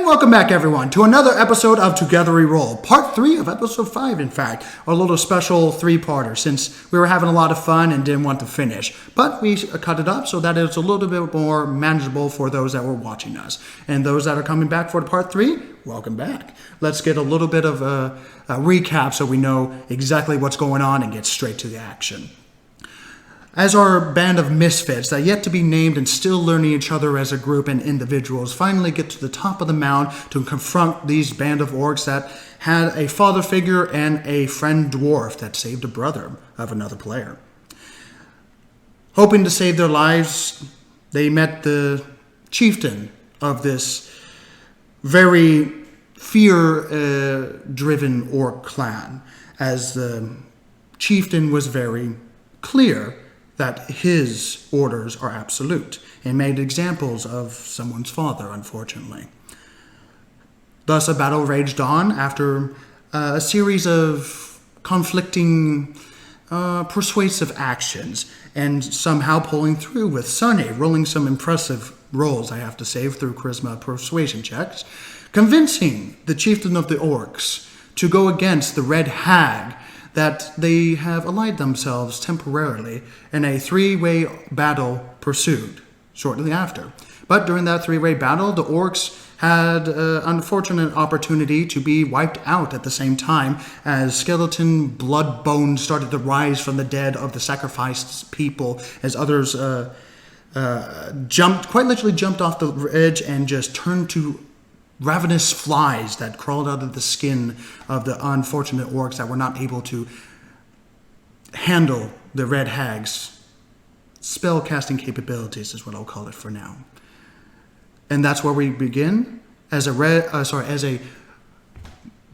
welcome back, everyone, to another episode of Together We Roll, part 3 of episode 5, in fact, a little special 3-parter, since we were having a lot of fun and didn't want to finish. But we cut it up so that it's a little bit more manageable for those that were watching us. And those that are coming back for part 3, welcome back. Let's get a little bit of a recap so we know exactly what's going on and get straight to the action. As our band of misfits that yet to be named and still learning each other as a group and individuals finally get to the top of the mound to confront these band of orcs that had a father figure and a friend dwarf that saved a brother of another player. Hoping to save their lives, they met the chieftain of this very fear-driven orc clan, as the chieftain was very clear that his orders are absolute, and made examples of someone's father, unfortunately. Thus, a battle raged on after a series of conflicting persuasive actions, and somehow pulling through with Sunny rolling some impressive rolls, I have to say, through charisma persuasion checks, convincing the chieftain of the orcs to go against the Red Hag that they have allied themselves temporarily in a 3-way battle pursued shortly after. But during that 3-way battle, the orcs had an unfortunate opportunity to be wiped out at the same time as skeleton blood bones started to rise from the dead of the sacrificed people, as others quite literally jumped off the edge and just turned to ravenous flies that crawled out of the skin of the unfortunate orcs that were not able to handle the Red Hag's spell casting capabilities, is what I'll call it for now. And that's where we begin as a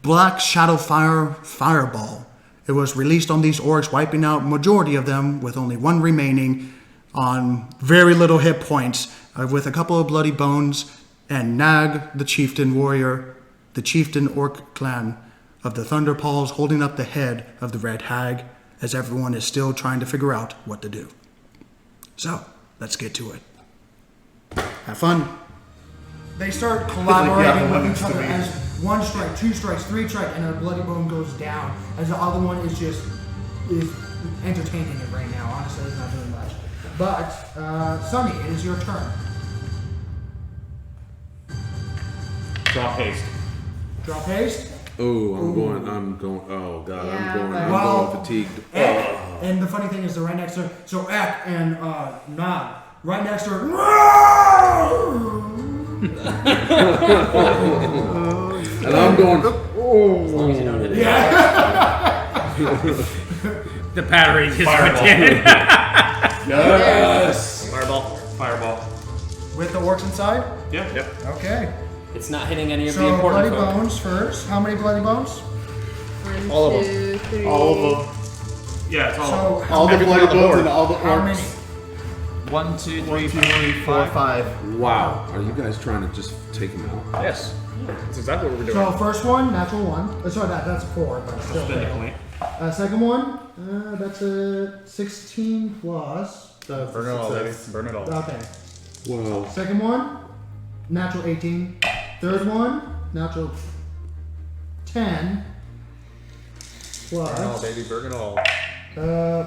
black shadow fireball. It was released on these orcs, wiping out majority of them with only one remaining on very little hit points, with a couple of bloody bones. And Nag, the chieftain warrior, the chieftain orc clan of the Thunderpaws, holding up the head of the Red Hag as everyone is still trying to figure out what to do. So, let's get to it. Have fun. They start collaborating with each other as 1 strike, 2 strikes, 3 strikes, and a bloody bone goes down, as the other one is entertaining it right now. Honestly, it's not doing much. But, Sunny, it is your turn. Drop haste. Drop haste. Oh, I'm going. Oh God, I'm going fatigued. And the funny thing is, they're right next to her. So Ek and Nod, right next to her. And I'm going. As long as you don't hit it. Yeah. The battery is dead. Yes. Fireball. With the orcs inside. Yep. Okay. It's not hitting any of the So important bloody folk. bones first. How many bloody bones? 1, All of 2, 3. All of them. Yeah, it's all. So All the bloody bones and all the how many? orcs. 1, 2, 3, 4, 5. Wow. Are you guys trying to just take him out? Yes. That's exactly what we're doing. So first one, natural 1. Sorry, that's a 4, but still Spend a fail. point. Second one, that's a 16 plus. That's Burn it all, baby. success. Burn it all. Okay. Wow. Second one, natural 18. Third one, natural 10 plus. Burn it all, baby. Burn it all.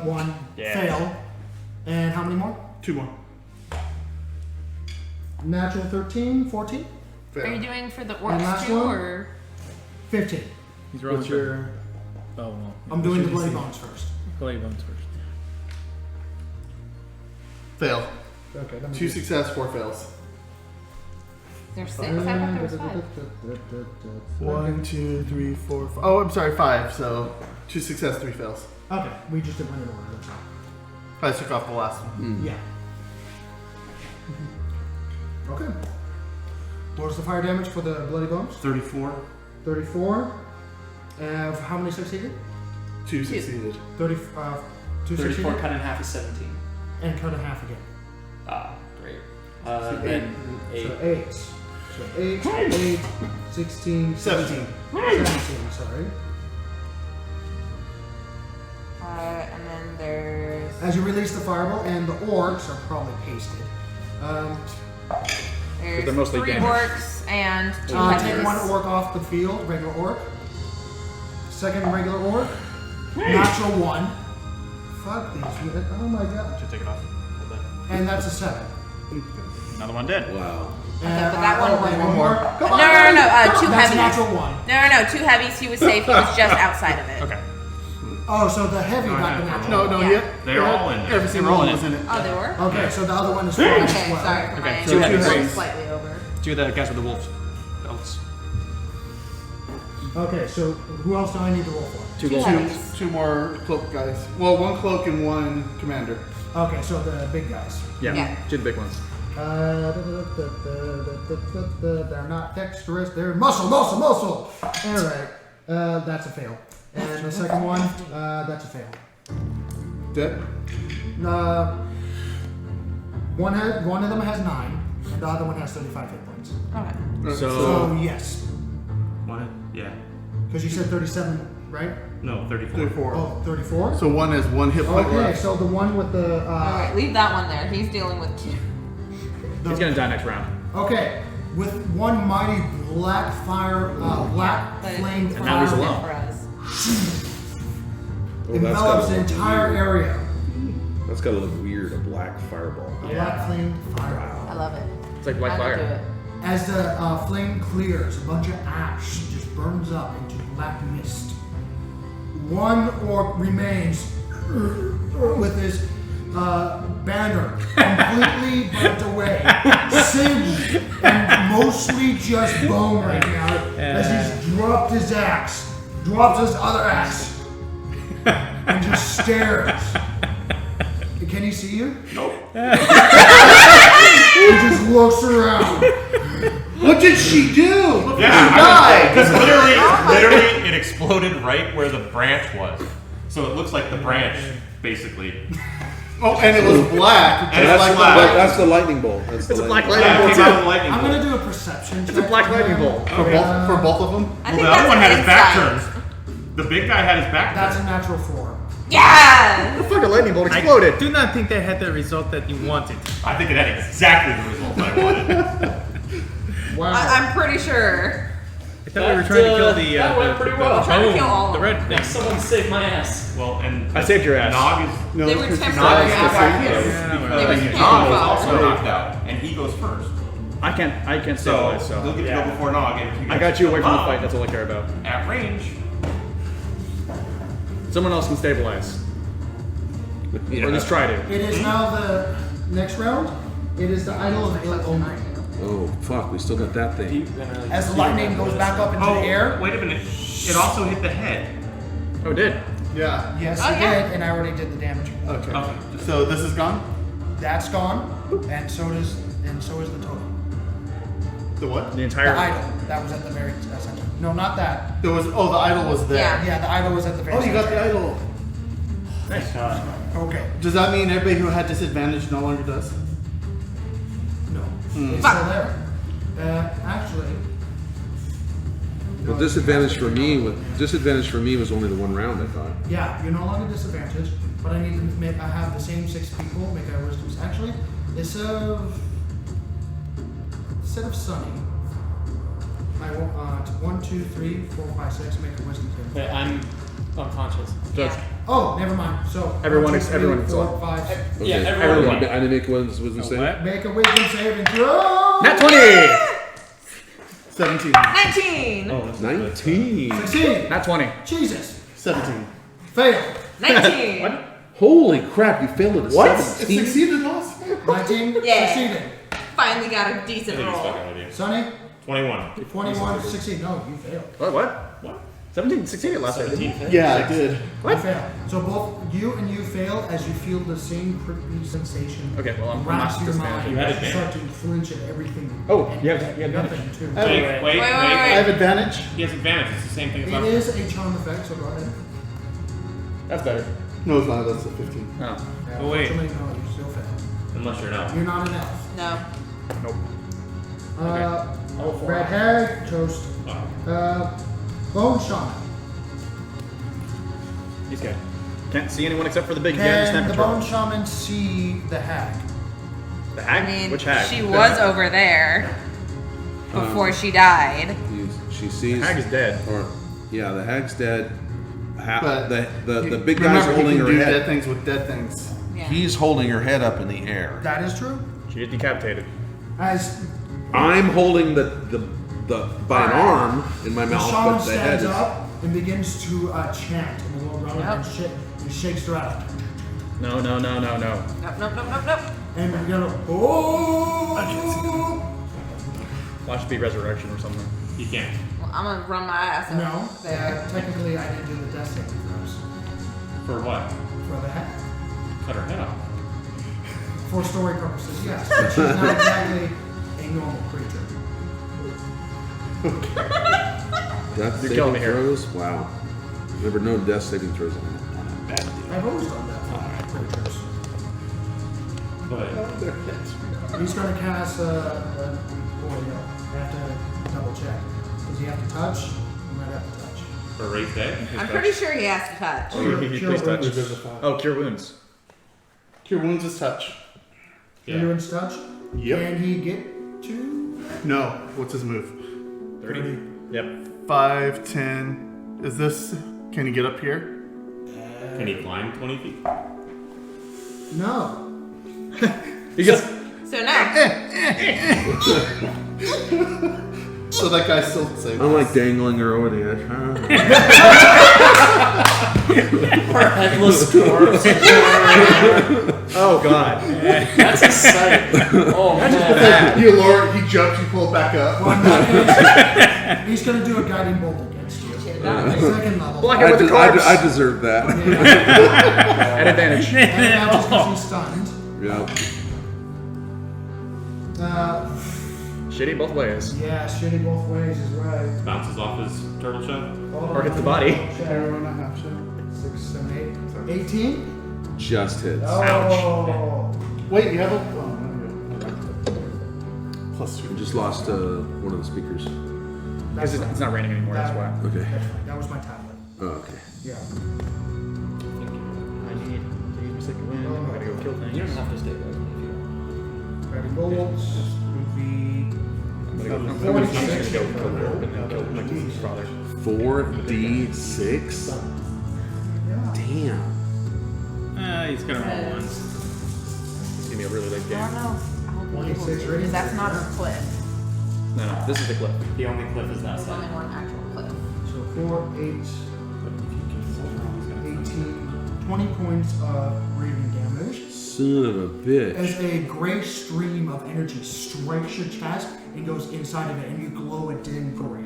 1 Yeah. fail. And how many more? 2 more. Natural 13, 14, Are you doing for the And orcs last too, one? or? 15. He's rolling What's your... Oh, well. I'm doing the bloody bones first. Bloody bones first. Fail. Okay, let me 2 success, 4 fails. There's 6? I thought there was 5. 1, 2, 3, 4, 5. Oh, I'm sorry, 5. So 2 success, 3 fails. Okay, we just did one in order. That's all. I took off the last one. Yeah. Okay. What was the fire damage for the bloody bones? 34. 34. How many succeeded? 2 succeeded. 2 34 succeeded. cut in half is 17. And cut in half again. Ah, great. So Then 8. So 8. So 8, 8, 16, 17. 17, sorry. And then there's. As you release the fireball, and the orcs are probably pasted. There's they're mostly 3 damaged. orcs and 2 Take heavies. one orc off the field, regular orc. Second regular orc. Natural 1. Fuck these. Oh my god. Should take it off. Hold that. And that's a 7. Another one dead. Wow. And, but that one was one more. Come on, No, guys. 2 That's heavies. a natural 1. No, 2 heavies. He was safe. He was just outside of it. Okay. Oh, so the heavy got the natural. No, Yeah. They're all in there. Every single one was in it. Oh, they were? Okay, so the other one is 4 as Okay, well. sorry for Okay, my two heavies. roll slightly over. 2 of the guys with the wolves. Belts. Okay, so who else do I need to roll for? 2 wolves. heavies. 2 more cloak guys. Well, 1 cloak and 1 commander. Okay, so the big guys. Yeah. Yeah. 2 of the big ones. They're not dexterous, they're muscle. Alright, that's a fail. And the second one, that's a fail. Dead? One of them has 9, and the other one has 35 hit points. Okay. So yes, Yeah. because you said 37, right? No, 34. 34. Oh, 34? So 1 has 1 hit point Okay, left. so the one with the, Alright, leave that one there. He's dealing with 2. the He's gonna die next round. okay, with one mighty black fire, black But flame it's now he's not alone. for us. Oh, envelops the gotta look entire weird. area. That's gotta look weird. A black fireball. A black flame fire. I love it. It's like black I would do fire. it. As the flame clears, a bunch of ash just burns up into black mist. One orc remains with his banner completely burnt away, singed, and mostly just bone right now as he's dropped his axe, drops his other axe, and just stares. Can he see you? Nope. He just looks around. What did she do? Yeah, because literally, it exploded right where the branch was. So it looks like the branch, basically. Oh, and it was black. And just it's like black. the That's the lightning bolt. That's the It's a black lightning lightning Yeah, it bolt came out of too. the lightning I'm bolt. gonna do a perception check. It's a black lightning bolt. For both of them? I Well, think the other one had that's his back insight. turned. The big guy had his back That's a turned. natural 4. Yeah! The fucking lightning bolt I exploded. do not think they had the result that you wanted. I think it had exactly the result I wanted. Wow. I'm pretty sure. I thought we were trying to kill the. that went pretty well. Trying to kill all the of red them. thing. Next, someone saved my ass. Well, and I saved your ass. Nog is No, They were because he's temporary not after supposed to this. be. Yeah, because well, They were Nog is camouflaged. also knocked out, and he goes first. I can't So stabilize, he'll so. get to go before Nog. And if I got you away from the Nog fight, that's all I care about. At range. Someone else can stabilize. Or just try to. It is now the next round. It is the idol of ill omen. Oh fuck! We still got that thing. As the lightning goes back up into the air. Wait a minute. It also hit the head. Oh, it did. Yeah. Yes, Oh, it yeah. did, and I already did the damage. Okay. Okay. So this is gone? That's gone, and so is the totem. The what? The The entire. idol that was at the very center. No, not that. There was, oh, the idol was there. Yeah. Yeah, the idol was at the very Oh, you center. got the idol. Okay. Does that mean everybody who had disadvantage no longer does? No, Hmm. it's still there. Actually. Well, no, disadvantage for me was only the one round. I thought. Yeah, you're no longer disadvantaged, but I need to make. I have the same 6 people make our wisdoms. Actually, instead of Sunny, I want 1, 2, 3, 4, 5, 6. Make a wisdom save. But I'm unconscious. Yeah. Oh, never mind. So Everyone 1, ex- 2, 3, everyone 4, except- 5, 6. Yeah, Okay. everyone. I didn't make wisdom save. What? Make a wisdom save and throw. Nat 20! 17. 19! Oh, this is 19. Succeed. Nat 20. Jesus. 17. Fail. 19! Holy crap! You failed at a What? It 17. succeeded last. 19. Yeah. Succeeded. Finally got a I decent think he's roll. fucking with you. Sonny. 21. 21. Succeed. No, you failed. What? What? 17 succeeded last time. 17. Yeah, I did. You fail. So both you and you fail as you feel the same creepy sensation. Okay, well, I'm wraps not your disadvantaged. mind. You had You start to flinch at everything. Oh, And you have nothing too. Wait. Wait. I have advantage. He has advantage. It's the same thing as It last is a charm effect, so go ahead. That's better. No, it's not. That's a 15. Oh. Yeah, Oh, wait. unfortunately, no, you still fail. Unless you're not. You're not an elf. No. Nope. Red Hag, Toast, Bone Shaman. He's good. Can't see anyone except for the big Can snap the control. Bone Shaman see the hag? The I hag? mean, Which hag? she was over there before she died. She sees. The hag is dead. Or, yeah, the hag's dead. But The big guy's remember, holding he her can do head. dead things with dead things. Yeah. He's holding her head up in the air. That is true. She is decapitated. As I'm holding the by an arm in my the mouth, shaman but the head stands is. up and begins to chant in a little run Yep. and shit, and shakes her out. No. Nope. And we go, oh! Watch it be resurrection or something. You can't. Well, I'm gonna run my ass No, over there. technically I didn't do the death saving throws For what? for the head. Cut her head off. For story purposes, yes. But she's not exactly a normal creature. Death You're killing saving me here. throws? Wow. Never known death saving throws on a bad deal. I've always done that for creatures. But He's going to cast a boy, no. I have to double check. Does he have to touch? He might have to touch. for raise day. I'm pretty sure he has to touch. Please touch. Oh, cure wounds. Cure wounds is touch. Yeah. Everyone's touch? Yep. Can he get to? No. What's his move? 30. Yep. 5, 10. Is this? Can he get up here? Can he climb 20 feet? No. He gets. So now, So that guy's still safe. I'm like dangling her over the edge. Her headless corpse. Oh god. That's a sight. Oh man. You lower, he jumps, you pull it back up. Well, in that case, he's going to do a guiding bolt against you. Second level. Block it with the corpse. I deserve that. At advantage. And now just because he's stunned. Yep. Shitty both ways. Yeah, shitty both ways is right. Bounces off his turtle shell. Or hits the body. 6, 7, 8. 18? Just hits. Oh. Wait, you have a. Plus 2. I just lost one of the speakers. That's It's right. not raining anymore, that's why. Okay. That's right. That was my tablet. Oh, okay. Yeah. I need to use my second wind. I gotta go kill things. You don't have to stay with me if you Guiding bolts would be. I'm gonna go kill the orb and then kill like his father. 4d6? Yeah. Damn. He's gonna roll once. It's gonna be a really late I game. don't know if I'll be able 26 to, rating. because that's not a cliff. No, this is the clip. The only cliff is that There's only side. one actual cliff. So 4, 8, 18, 20 points of radiant damage. Son of a bitch. As a gray stream of energy strikes your chest and goes inside of it, and you glow a dim gray.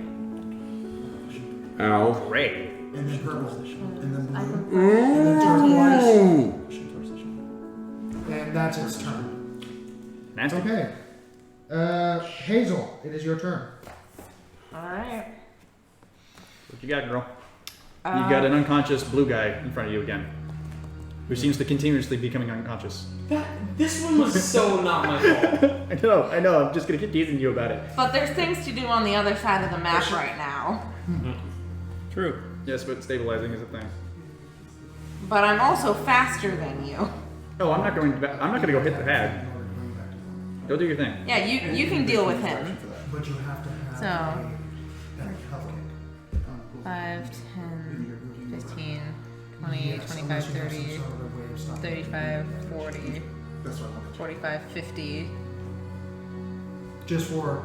Ow. Great. And then purple, and then blue, and then turquoise, Ooh. and that's its turn. Nasty. Okay. Hazel, it is your turn. Alright. What you got, girl? You got an unconscious blue guy in front of you again. Who seems to continuously becoming unconscious. This one was so not my fault. I know, I'm just gonna keep teasing you about it. But there's things to do on the other side of the map right now. True. Yes, but stabilizing is a thing. But I'm also faster than you. Oh, I'm not gonna go hit the hag. Go do your thing. Yeah, you can deal with him. But you have to have So. a health kick. 5, 10, 15, 20, 25, 30, 35, 40, That's what I wanted. 45, 50. Just for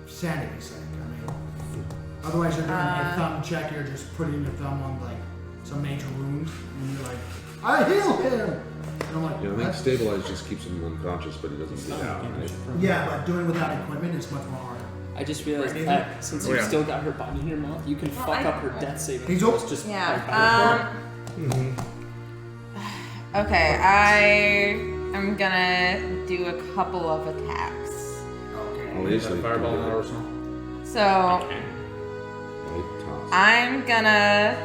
sanity's sake. I mean, otherwise you're doing a thumb check. You're just putting your thumb on like some major wound, and you're like, "I heal him." And I'm like, Yeah, I think "What?" stabilize just keeps him unconscious, but he doesn't bleed out, right? Yeah, but doing without equipment is much more harder. I just realized Right. that since Oh, you've yeah. still got her body in your mouth, you can fuck up her death saving He's throws up. just by Yeah. Okay, I am gonna do a couple of attacks. I'll easily Fireball do in that. the arsenal. So Light toss. I'm gonna.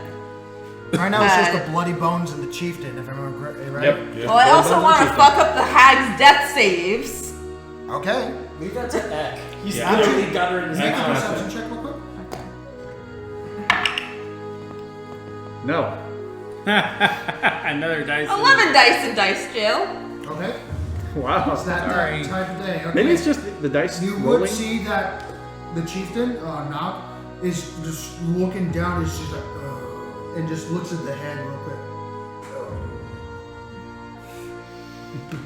Right now it's just the bloody bones and the chieftain, if I remember correctly, right? Yep. Well, I also want to fuck up the hag's death saves. Okay. Leave that to Eck. He's Yeah. literally got her in his Make a mouth. perception check real quick. No. Another dice. 11 dice in dice jail. Okay. Wow. It's that type of day. Okay. Maybe it's just the dice You rolling. would see that the chieftain, Nog, is just looking down. Is just like, and just looks at the head real quick.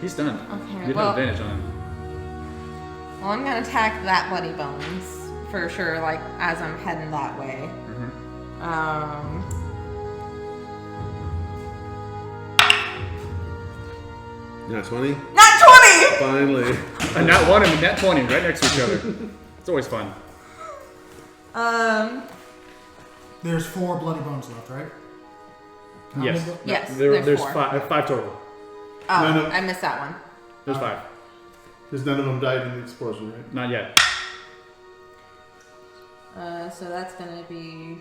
He's done. Okay, You'd well- have advantage on him. Well, I'm gonna attack that bloody bones for sure. Like as I'm heading that way. Yeah, 20. Not 20. Finally. A nat 1 and a nat 20 right next to each other. It's always fun. There's 4 bloody bones left, right? How Yes. many? Yes. There's 4. five total. Oh, No, no. I missed that one. There's 5. Because none of them died in the explosion, right? Not yet. So that's gonna be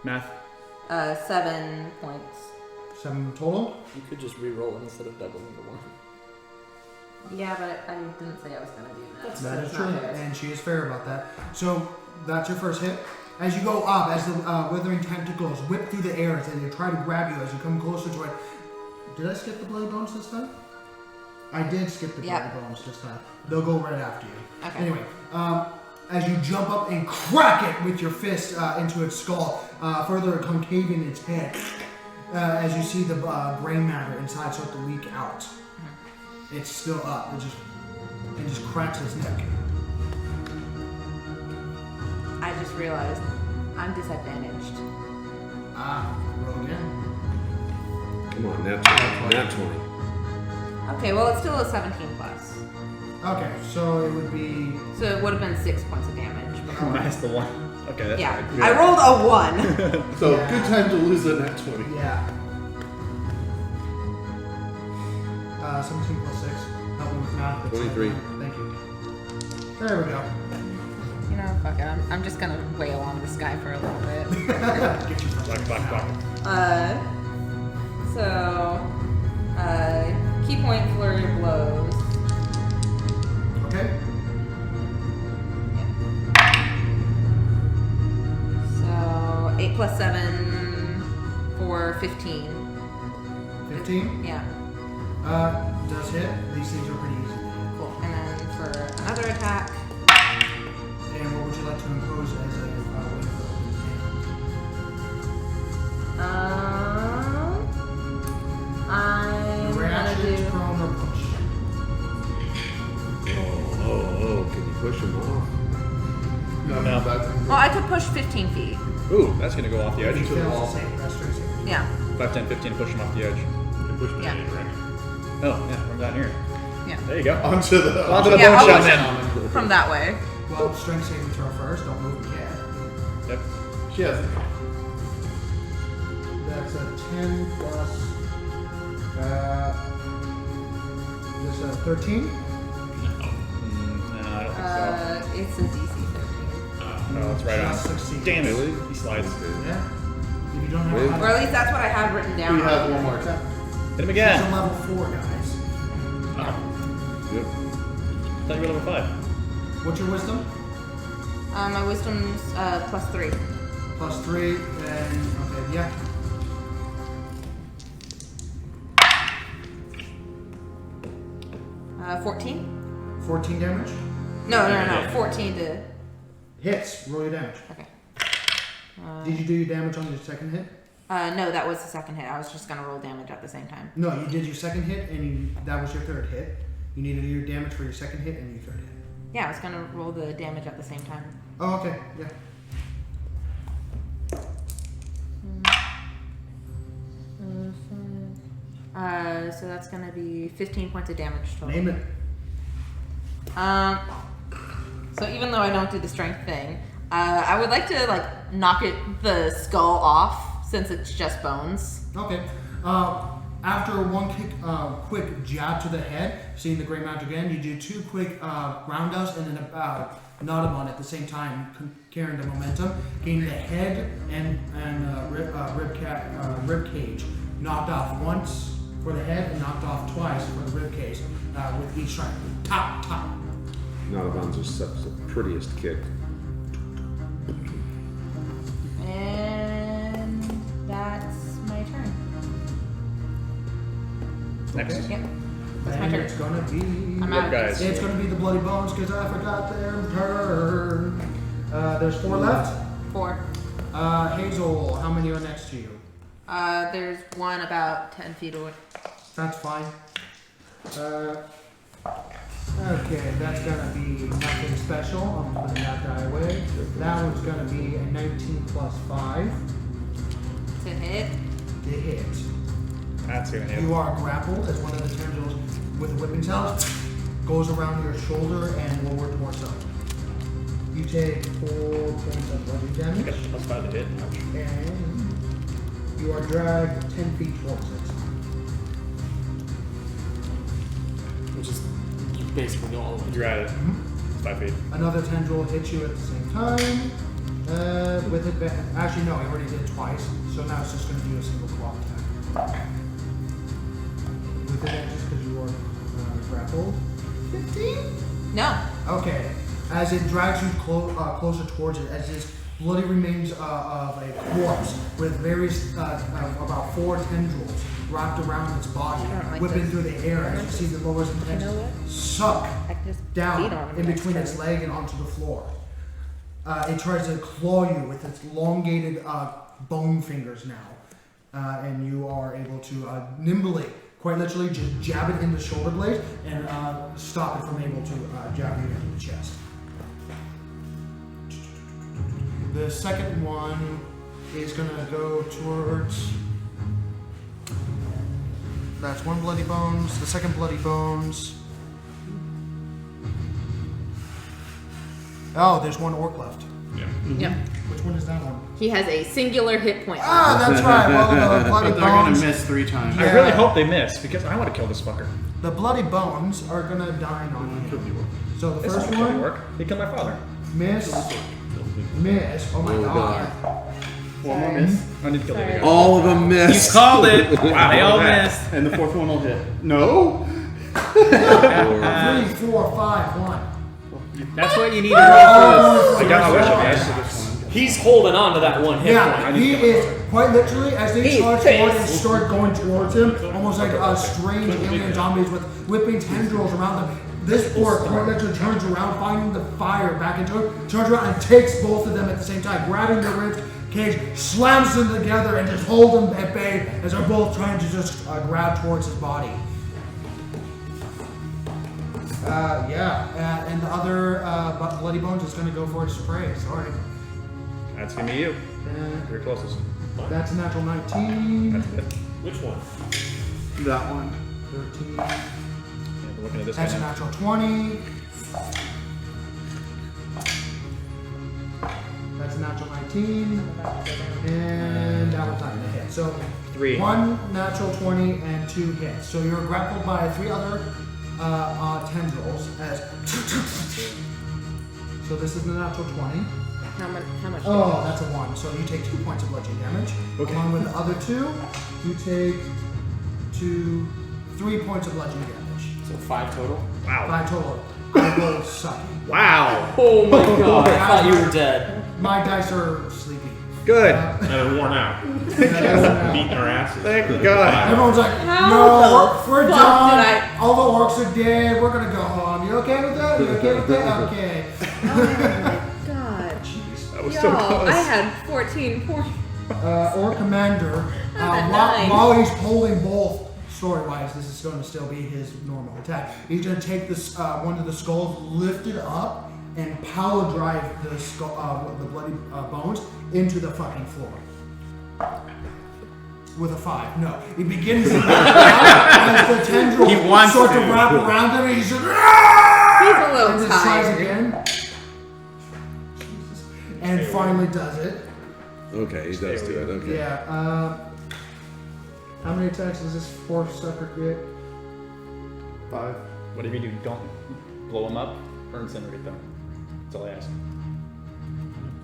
Math. 7 points. 7 total. You could just re-roll it instead of doubling the 1. Yeah, but I didn't say I was gonna do that. That is That's true, not fair. and she is fair about that. So that's your first hit. As you go up, as the withering tentacles whip through the air and they try to grab you as you come closer to it. Did I skip the bloody bones this time? I did skip the bloody bones this time. They'll go right after you. Okay. Anyway, as you jump up and crack it with your fist into its skull, further concaving its head, as you see the brain matter inside start to leak out. It's still up. It just cracks his neck. I just realized I'm disadvantaged. Roll again. Come on, nat 20. Nat 20. Okay, well it's still a 17 plus. Okay, so it would be. So it would have been 6 points of damage. But Minus the 1. Okay, that's yeah, fine. I rolled a 1. So Yeah. good time to lose a nat 20. Yeah. 17 plus 6. Help me with math. That's 23. Thank you. There we go. You know, fuck it. I'm just gonna wail on this guy for a little bit. Get you from Fuck. So, key point flurry of blows. Okay. So 8 plus 7 for 15. 15. Yeah, Does hit. These things are pretty easy. cool. And then for another attack, And what would you like to impose as a way I'm gonna Reaction, do. prone, or push. Oh, can you push him off? No. Well, I could push 15 feet. Ooh, that's gonna go off the If edge. he fails to save, that's straight save. Yeah, 5, 10, 15, push him off the edge. You push me Yeah. in, right? Oh, yeah, from down here. yeah. There you go. Onto the. Onto the Yeah, bone I'll shot push then. From that way. Well, strength saving throw first. Don't move yet. Yep. She has it. That's a 10 plus. Just a 13. No, I don't think It's a DC 13. so. No, it's right Just on. succeed. Damn it. He slides. Yeah. If you don't have Wait. a Or at least that's what I have written down. We have one more attack. Hit him He's again. a level 4, guys. Yep. I thought you were level 5. What's your wisdom? My wisdom's plus 3. Plus 3, and okay, yeah. Uh, 14? 14 damage. No, 14 to. Hits. Roll your damage. Okay. Did you do your damage on your second hit? No, that was the second hit. I was just gonna roll damage at the same time. No, you did your second hit, and that was your third hit. You needed to do your damage for your second hit and your third hit. Yeah, I was gonna roll the damage at the same time. Oh, okay, yeah. So that's gonna be 15 points of damage total. Name it. So even though I don't do the strength thing, I would like to like knock the skull off since it's just bones. Okay. After one quick jab to the head, seeing the gray mount again, you do 2 quick roundhouse and then a Nodamon at the same time, carrying the momentum, getting the head and rib cage knocked off once for the head and knocked off twice for the rib cage with each strike. Top. Nodabon's just the prettiest kick. And that's my turn. Next. Yep. That's my And turn. it's gonna be. I'm out. Guys. It's gonna be the Bloody Bones because I forgot their turn. There's 4 left. 4. Hazel, how many are next to you? There's one about 10 feet away. That's fine. Okay, that's gonna be nothing special. I'm putting that die away. That one's gonna be a 19 plus 5 To hit. to hit. That's gonna hit. You are grappled as one of the tendrils with the whipping sound goes around your shoulder and will work more so. You take 4 points of bludgeoning I got damage, plus 5 to hit. Ouch. and you are dragged 10 feet towards it. Which is you basically go all the way. You're at it. 5 feet. Another tendril hits you at the same time. With advantage. Actually, no, I already did twice, so now it's just going to do a single claw attack. With advantage because you are grappled. 15? No. Okay. As it drags you closer towards it, as this bloody remains of a corpse with various, about 4 tendrils wrapped around its body, I don't like whipping this. through the air as you see the lowers and You know what? suck I can just beat down on him in next between turn. its leg and onto the floor. It tries to claw you with its elongated bone fingers now, and you are able to nimbly, quite literally, just jab it in the shoulder blade and stop it from able to jab you in the chest. The second one is gonna go towards. That's one bloody bones. The second bloody bones. Oh, there's one orc left. Yep. Which one is that one? He has a singular hit point. Ah, that's right. Well, the bloody They're gonna bones. miss 3 times. I really hope they miss because I want to kill this fucker. The bloody bones are gonna dine on you. So the This first one one, work. He killed my father. miss. Oh my god. One more miss. I need to kill him again. All of them You missed. called it. Wow, They all look at missed. And the 4th one will hit. No? 3, 4, 5, 1. That's what you need to roll I got my wish, I guess. He's holding on to that one hit Yeah, point. he is quite literally as they He charge is. forward and start going towards him, almost like strange alien zombies with whipping tendrils around them. This orc quite literally turns around, finding the fire back into it, turns around and takes both of them at the same time, grabbing their ribs cage, slams them together, and just hold them at bay as they're both trying to just grab towards his body. And the other bloody bones is going to go for its prey. Sorry. That's gonna be you. Uh, You're closest. that's a natural 19. That's it. Which one? That one. 13. Yeah, we're looking at this That's a guy now. natural 20. That's a natural 19. And that one's not going to hit. So 3. 1 natural 20 and 2 hits. So you're grappled by 3 other tendrils. So this is the natural 20. How much? Oh, that's a 1. So you take 2 points of bludgeoning damage. Okay. Along with the other 2, you take 3 points of bludgeoning damage. So 5 total? Wow. 5 total. I rolled sucky. Wow. Oh my god, I thought you were dead. My dice are sleepy. Good. They're worn out. Beating Beating our asses. Thank God. Everyone's like, How no, the we're fuck done. did I- All the orcs are dead. We're gonna go home. You okay with that? You okay with that? Okay. Oh my god. That was so Y'all, close. I had 14 points. Orc commander, I'm at 9. while he's holding both, story-wise, this is going to still be his normal attack. He's gonna take this one of the skulls, lift it up, and power drive the skull, the bloody bones into the fucking floor. With a 5. No. He begins to as the tendril He wants start to to. wrap around him and he's just He's a little and just tries tired. again. And finally does it. Okay, he does do it. Okay. Yeah, how many attacks does this 4 sucker get? 5. Whatever you do, don't blow them up or incinerate them. That's all I ask.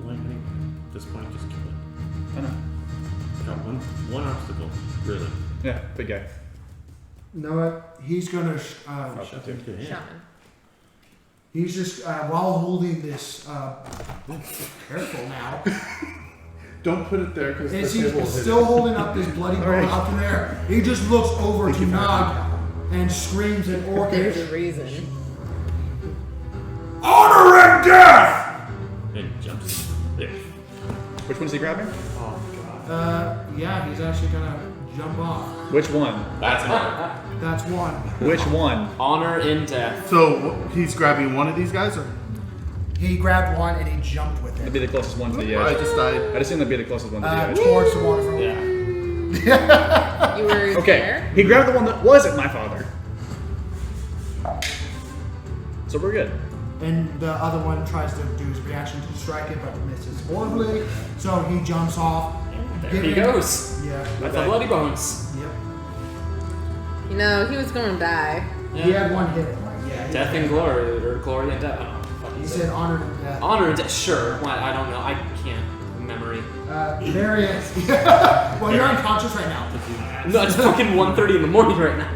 At this point, just kill it. I know. Got one obstacle, really. Yeah, big guy. You know what? He's gonna, Shut into him. Shaman. he's just, while holding this, careful now. Don't put it there because As the he's table will hit still it. holding up this bloody bone up in there, he just looks over to Nog, and screams in There's a Orcish. reason. Honor and death! And jumps. Yeah. Which one's he grabbing? Yeah, he's actually gonna jump off. Which one? That's another. That's one. Which one? Honor in death. So he's grabbing one of these guys, or He grabbed one and he jumped with That'd it. be the closest one to the I edge. just died. I'd assume that'd be the closest one to the edge. Towards the water from Yeah. You were Okay, there? he grabbed the one that wasn't my father. So we're good. And the other one tries to do his reaction to strike it, but misses horribly. So he jumps off. There he goes. Yeah. With the bloody bones. Yep. You know, he was gonna die. He had one hit. Right? Yeah. Death and glory, or glory and death. I don't know. What the fuck He he said honored and death. Honor and death. Sure. Why? I don't know. I can't. Memory. Variance. Well, you're unconscious right now. No, it's fucking 1:30 in the morning right now.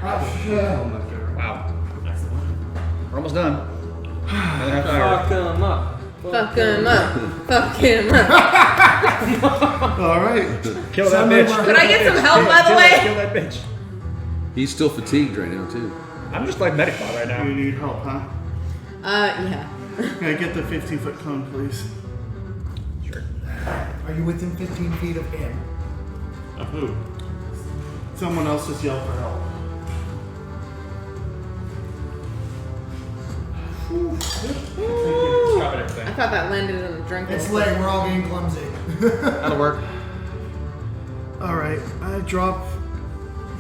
Wow. We're almost done. Another half hour. Fuck him up. Fuck him up. Fuck him up. All right. Kill that Somebody bitch. work- Could I get some help, by the way? Kill that bitch. He's still fatigued right now, too. I'm just like medic bot right You now. need help, huh? Yeah. Can I get the 15-foot cone, please? Sure. Are you within 15 feet of him? Of who? Someone else just yelled for help. Stop it, everything. I thought that landed in a drink. It's late. We're all getting clumsy. That'll work. All right. I drop.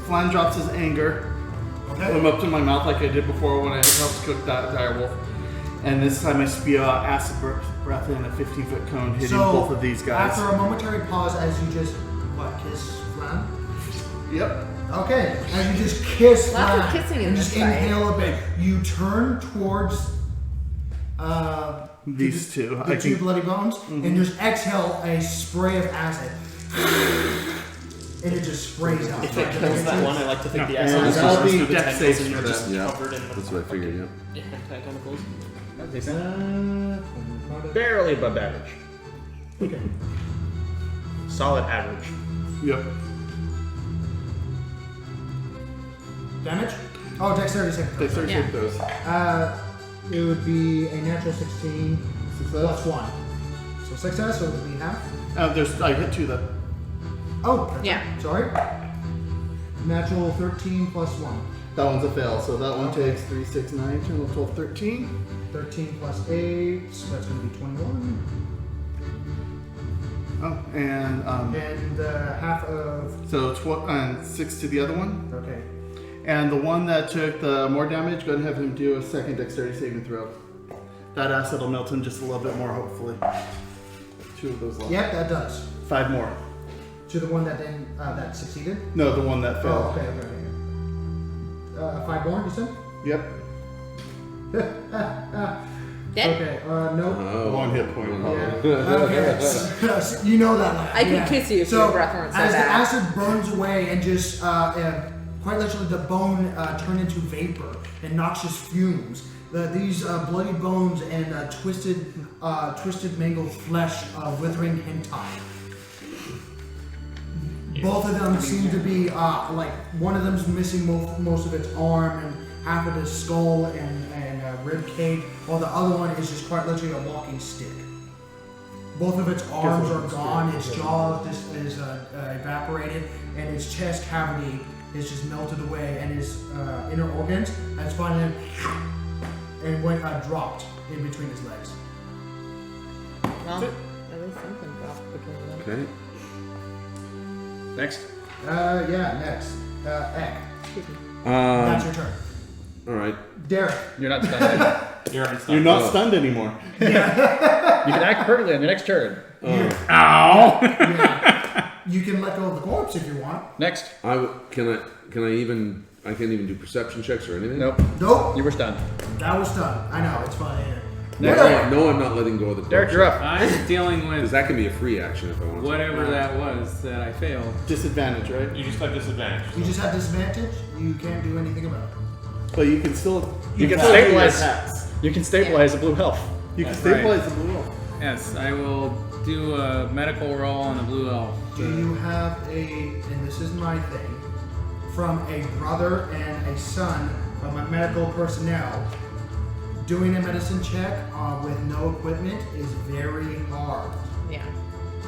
Flan drops his anger. Put him Okay. up to my mouth like I did before when I helped cook that direwolf. And this time I spew out acid breath in a 15-foot cone, hitting both of these guys. After a momentary pause, as you just kiss Flan. Yep. Okay, as you just kiss Lots of Flan kissing in and this just fight. inhale a bit, you turn towards These two. the two bloody bones, Mm-hmm. and just exhale a spray of acid, and it just sprays out. If it kills that one, I like to think the And essence that'll is be through the death tentacles saves and for you're that. just Yeah, covered in that's what I figured, yeah. anti-tentacles. Barely above average. Okay. Solid average. Yep. Damage? Oh, dexterity saving throw. Dexterity Yeah. save throws. It would be a natural 16 Success. plus 1. So success, so it would be half. I hit two though. Oh, that's Yeah. right. Sorry. Natural 13 plus 1. That one's a fail, so that one takes 3, 6, 9, 10, 11, 12, 13. 13 plus 8, so that's going to be 21. Oh, and And half of. so 6 to the other one. Okay. And the one that took the more damage, go ahead and have him do a second dexterity saving throw. That acid will melt him just a little bit more, hopefully. 2 of those left. Yep, that does. 5 more. To the one that then that succeeded. No, the one that Oh, failed. okay. 5 more, you said? Yep. Dead? Okay. Nope. Oh. 1 hit point. Yeah. Okay. So, you know that laugh. I could yeah. kiss you if your breath weren't so as bad. the acid burns away and just quite literally the bone turned into vapor and noxious fumes. These bloody bones and twisted, mangled flesh of withering hentai. Both of them seem to be like one of them's missing most of its arm and half of its skull and rib cage, while the other one is just quite literally a walking stick. Both of its arms are gone, its jaw just is evaporated, and its chest cavity is just melted away, and its inner organs has finally and went dropped in between his legs. Well, at least something dropped between them. Okay. Next. Next. Egg. Excuse me. That's your turn. All right. Derek. You're not stunned yet. You're unstuck. You're not stunned anymore. You can act perfectly on your next turn. Yeah. You can let go of the corpse if you want. Next. I can't even do perception checks or anything. Nope. Nope. You were stunned. That was done. I know, it's fine. No, I'm not letting go of the corpse. Derek, you're up. I'm dealing Because with that can be a free action if I want to. whatever that was that I failed. Disadvantage, right? You just have disadvantage. You just have disadvantage. You can't do anything about it. But you can still. You can still do your stabilize. attacks. You can stabilize the blue health. You can That's stabilize the blue elf. Yes, I will do a medical roll on the blue elf. Do you have and this is my thing, from a brother and a son from a medical personnel, doing a medicine check with no equipment is very hard. Yeah.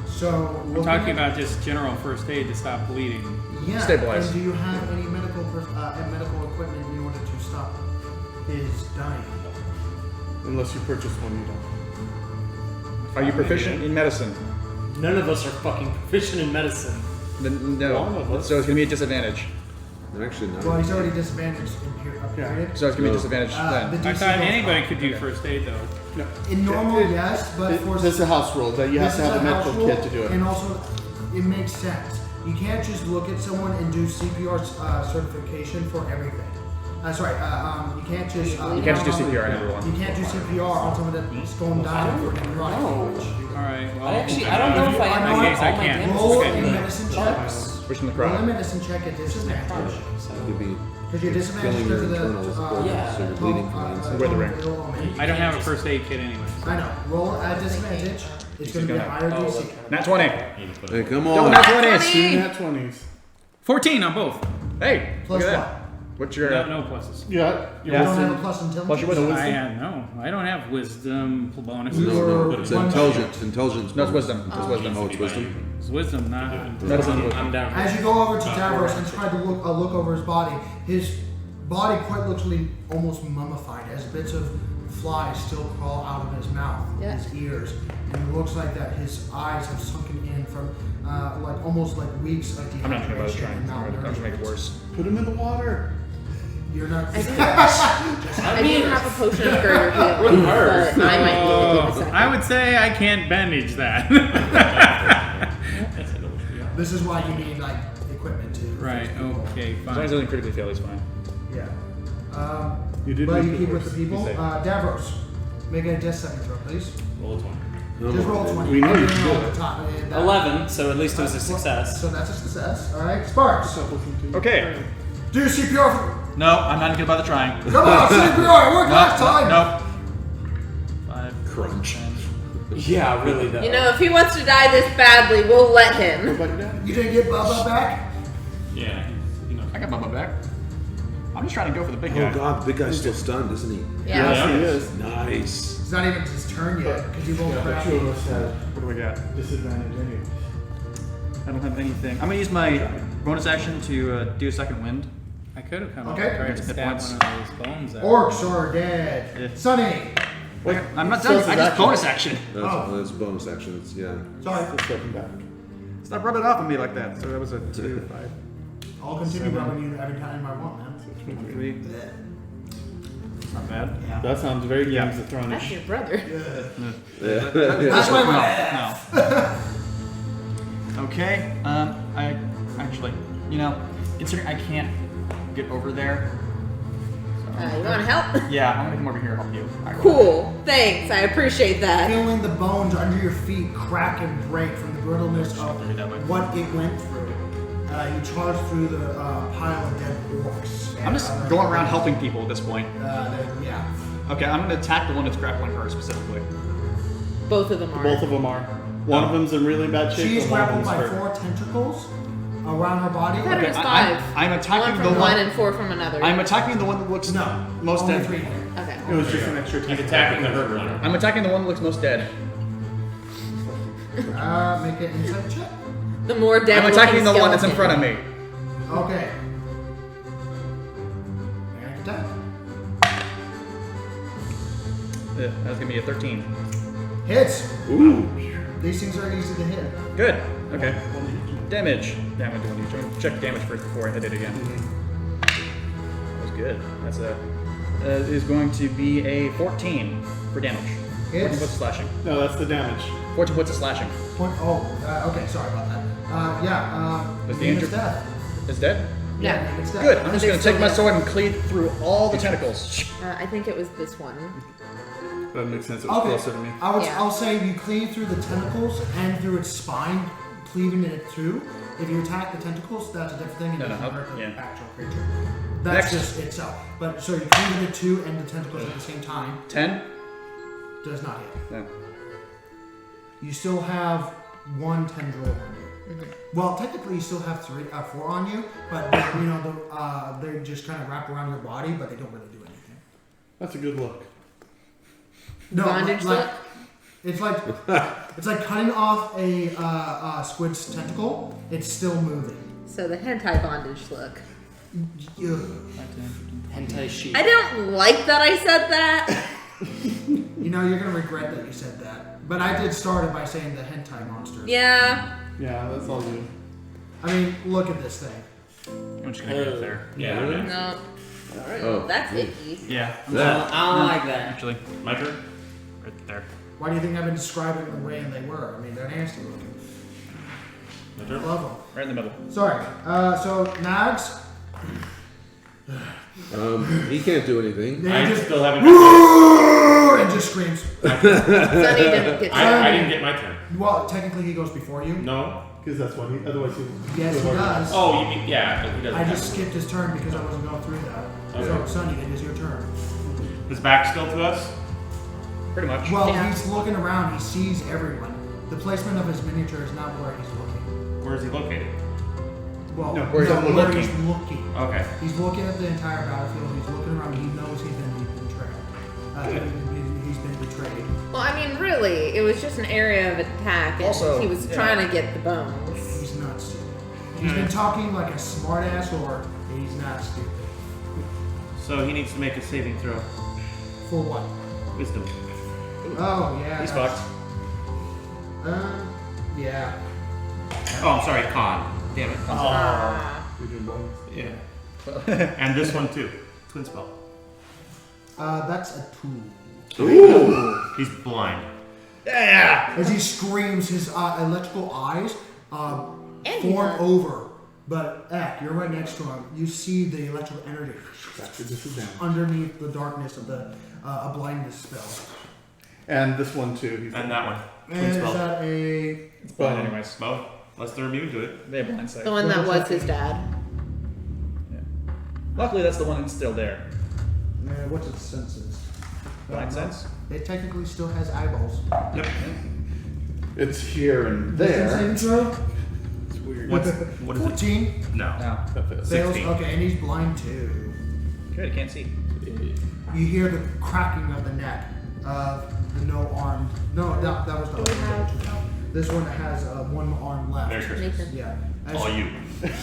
So We're talking about just general first aid to stop bleeding. yeah. Stabilize. And do you have any medical equipment in order to stop his dying? Unless you purchase one, you don't. Are you proficient in medicine? None of us are fucking proficient in medicine. Then, One of no. us. So it's gonna be a disadvantage. Actually, not. Well, he's already disadvantaged in period. So it's gonna be a disadvantage then. The I DC thought goes anybody up. could do first aid though. No. In normal, yes, but for This is a house rule that you have this to is have a medical house rule, kit to do it. And also, it makes sense. You can't just look at someone and do CPR certification for everything. You can't just. You can't just do CPR on everyone. You can't do CPR on someone that's going down for him running. Alright, well. I don't know if I In know that case, I all my can't. damages. Roll Okay. a medicine checks. Push in the Roll a crowd. medicine check at disadvantage. You'd be Because you're disadvantaged filling because your of the. internals, yeah. so you're bleeding from the inside. Wear the ring. I don't have a first aid kit anyway. I know. Roll at disadvantage. It's going to be a higher DC. Nat 20. Hey, come Double on. nat 20s. Two nat 20s. 14 on both. Hey, Plus look at what? that. What's your No pluses. Yeah. You don't have a plus intelligence? Plus your wisdom. I don't have wisdom bonuses. No, it's intelligence. Intelligence. No, it's wisdom. It's wisdom. Oh, it's wisdom. It's wisdom, not. Medicine wisdom. I'm down. As you go over to Davros and try to look over his body quite literally almost mummified as bits of flies still crawl out of his mouth, Yeah. his ears, and it looks like that his eyes have sunken in from almost like weeks of I'm not thinking about dehydration trying. and I'm just make it malnourishment. worse. Put him in the water. You're not. I do have a potion of greater healing, but I might need to take a second. I would say I can't bandage that. This is why you need like equipment to. Right, okay, As long as it fine. doesn't critically fail, he's fine. Yeah. You did But make you it keep with worse. the people. He's safe. Davros, make a death saving throw, please. Roll a 20. Just roll 20. We know you Don't can roll do the it. top. 11, so at least it was a success. So that's a success. All right, Sparks. Okay. Do CPR. No, I'm not gonna bother trying. Come on, CPR. It worked last time. No. Crunch. Yeah, really though. You know, if he wants to die this badly, we'll let him. You didn't get Bubba back? Yeah. You know. I got my back. I'm just trying to go for the big Oh guy. god, the big guy's still stunned, isn't he? Yeah. Yes, he is. Nice. It's not even his turn yet because you won't The grab two of him. us had What do we got? disadvantage anyway. I don't have anything. I'm gonna use my bonus action to do a second wind. I could have come up Okay. and tried to Hit stab points. one of those bones out. Orcs are dead. Yeah. Sonny. I'm not Still done. I his just bonus action. That's, Oh. that's bonus action. It's, yeah. Sorry. Still stepping back. Stop rubbing it off on me like that. So that was a 2, 5, I'll continue rubbing you every time I want, man. 3. Not bad. That sounds very Games of That's Thrones. your brother. That's why my No. Okay. I actually, considering I can't get over there. You want to help? Yeah, I'm gonna come over here and help you. Cool. Thanks. I appreciate that. feeling the bones under your feet crack and break from the brittleness of what it went through. You charge through the pile of dead orcs. I'm just going around helping people at this point. Yeah. Okay, I'm gonna attack the one that's grappling her specifically. Both of them are. Both of them are. One of them's in really bad shape. She's and one of grappled them's by hurt. 4 tentacles around her body. I thought it was I'm- 5. I'm attacking one the from one- one and 4 from another. I'm attacking the one that looks No. most only dead. 3. Okay. It was just an extra He's 10. attacking the hurt one. I'm attacking the one that looks most dead. Make an insight check. The more dead. I'm attacking the one that's in front of me. Okay. And attack. That's gonna be a 13. Hits. Ooh. These things are easy to hit. Good. Okay. Damage. Damage. Check damage first before I hit it again. That was good. That's is going to be a 14 for damage. 14 Hits. points of slashing. No, that's the damage. 14 points of slashing. Okay, sorry about that. Does the name injur- is death. It's dead? Yeah. Name is death. Good. I'm But just they're gonna take still my dead. sword and cleave through all the tentacles. I think it was this one. That makes sense. It was Okay. closer to me. Yeah. I'll say you cleave through the tentacles and through its spine, cleaving it through. If you attack the tentacles, that's a different thing. It No, doesn't hurt the yeah. actual creature. That's Next. just itself. But so you're cleaving it to and the tentacles at the same time 10? does not hit. No. You still have 1 tendril on you. Well, technically, you still have 4 on you, but they just kind of wrap around your body, but they don't really do anything. That's a good look. No, Bondage look? It's like cutting off a squid's tentacle. It's still moving. So the hentai bondage look. Ugh. Hentai sheep. I don't like that I said that. You're gonna regret that you said that. But I did start it by saying the hentai monsters. Yeah. Yeah, that's all you. I mean, look at this thing. I'm just gonna get up there. Yeah. No. Alright. Oh. That's icky. Yeah. I don't like that. Actually, My turn. right there. Why do you think I've been describing the way they were? I mean, they're nasty looking. My I turn. love them. Right in the middle. Sorry. So Nags, He can't do anything. they I just still haven't. and just screams. Sunny didn't get I didn't get my turn. Well, technically he goes before you. No. Because that's what he. Otherwise, he. Yes, he does. Oh, you mean yeah? But he doesn't. I have just skipped his turn because I wasn't going through that. So Okay. Sunny, it is your turn. His back still to us. Pretty much. Well, Yeah. he's looking around. He sees everyone. The placement of his miniature is not where he's looking. Where is he located? Well, No, where he's where looking. he's looking. Okay. He's looking at the entire battlefield. He's looking around. He knows he's been betrayed. He's been betrayed. Well, I mean, really, it was just an area of attack, and Also, he was yeah. trying to get the bones. He's not stupid. He's been talking like a smartass, or he's not stupid. So he needs to make a saving throw. For what? Wisdom. Oh yeah. He's that's- fucked. Yeah. Oh, I'm sorry. Con. Damn it. You're doing bonus. Yeah. And this one too. Twin spell. That's a 2. Ooh. He's blind. As he screams, his electrical eyes And form he's over. But you're right next to him. You see the electrical energy Exactly. This is down. underneath the darkness of the a blindness spell. And this one too. He's And that one. And Twin is spell. that a? It's blind anyways. Well, unless they're immune to it. They have blind sight. The one that was his dad. Yeah. Luckily, that's the one that's still there. What's its senses? Blind sense. It technically still has eyeballs. Yep. It's here and What's its there. saving throw? It's weird. What is it? 14. No. No. That fails. Fails. 16. Okay, and he's blind too. Good. I can't see. You hear the cracking of the neck of the no armed. No, that was the Do we have- This one has one arm left. Merry Christmas. Nathan. Yeah. As All you.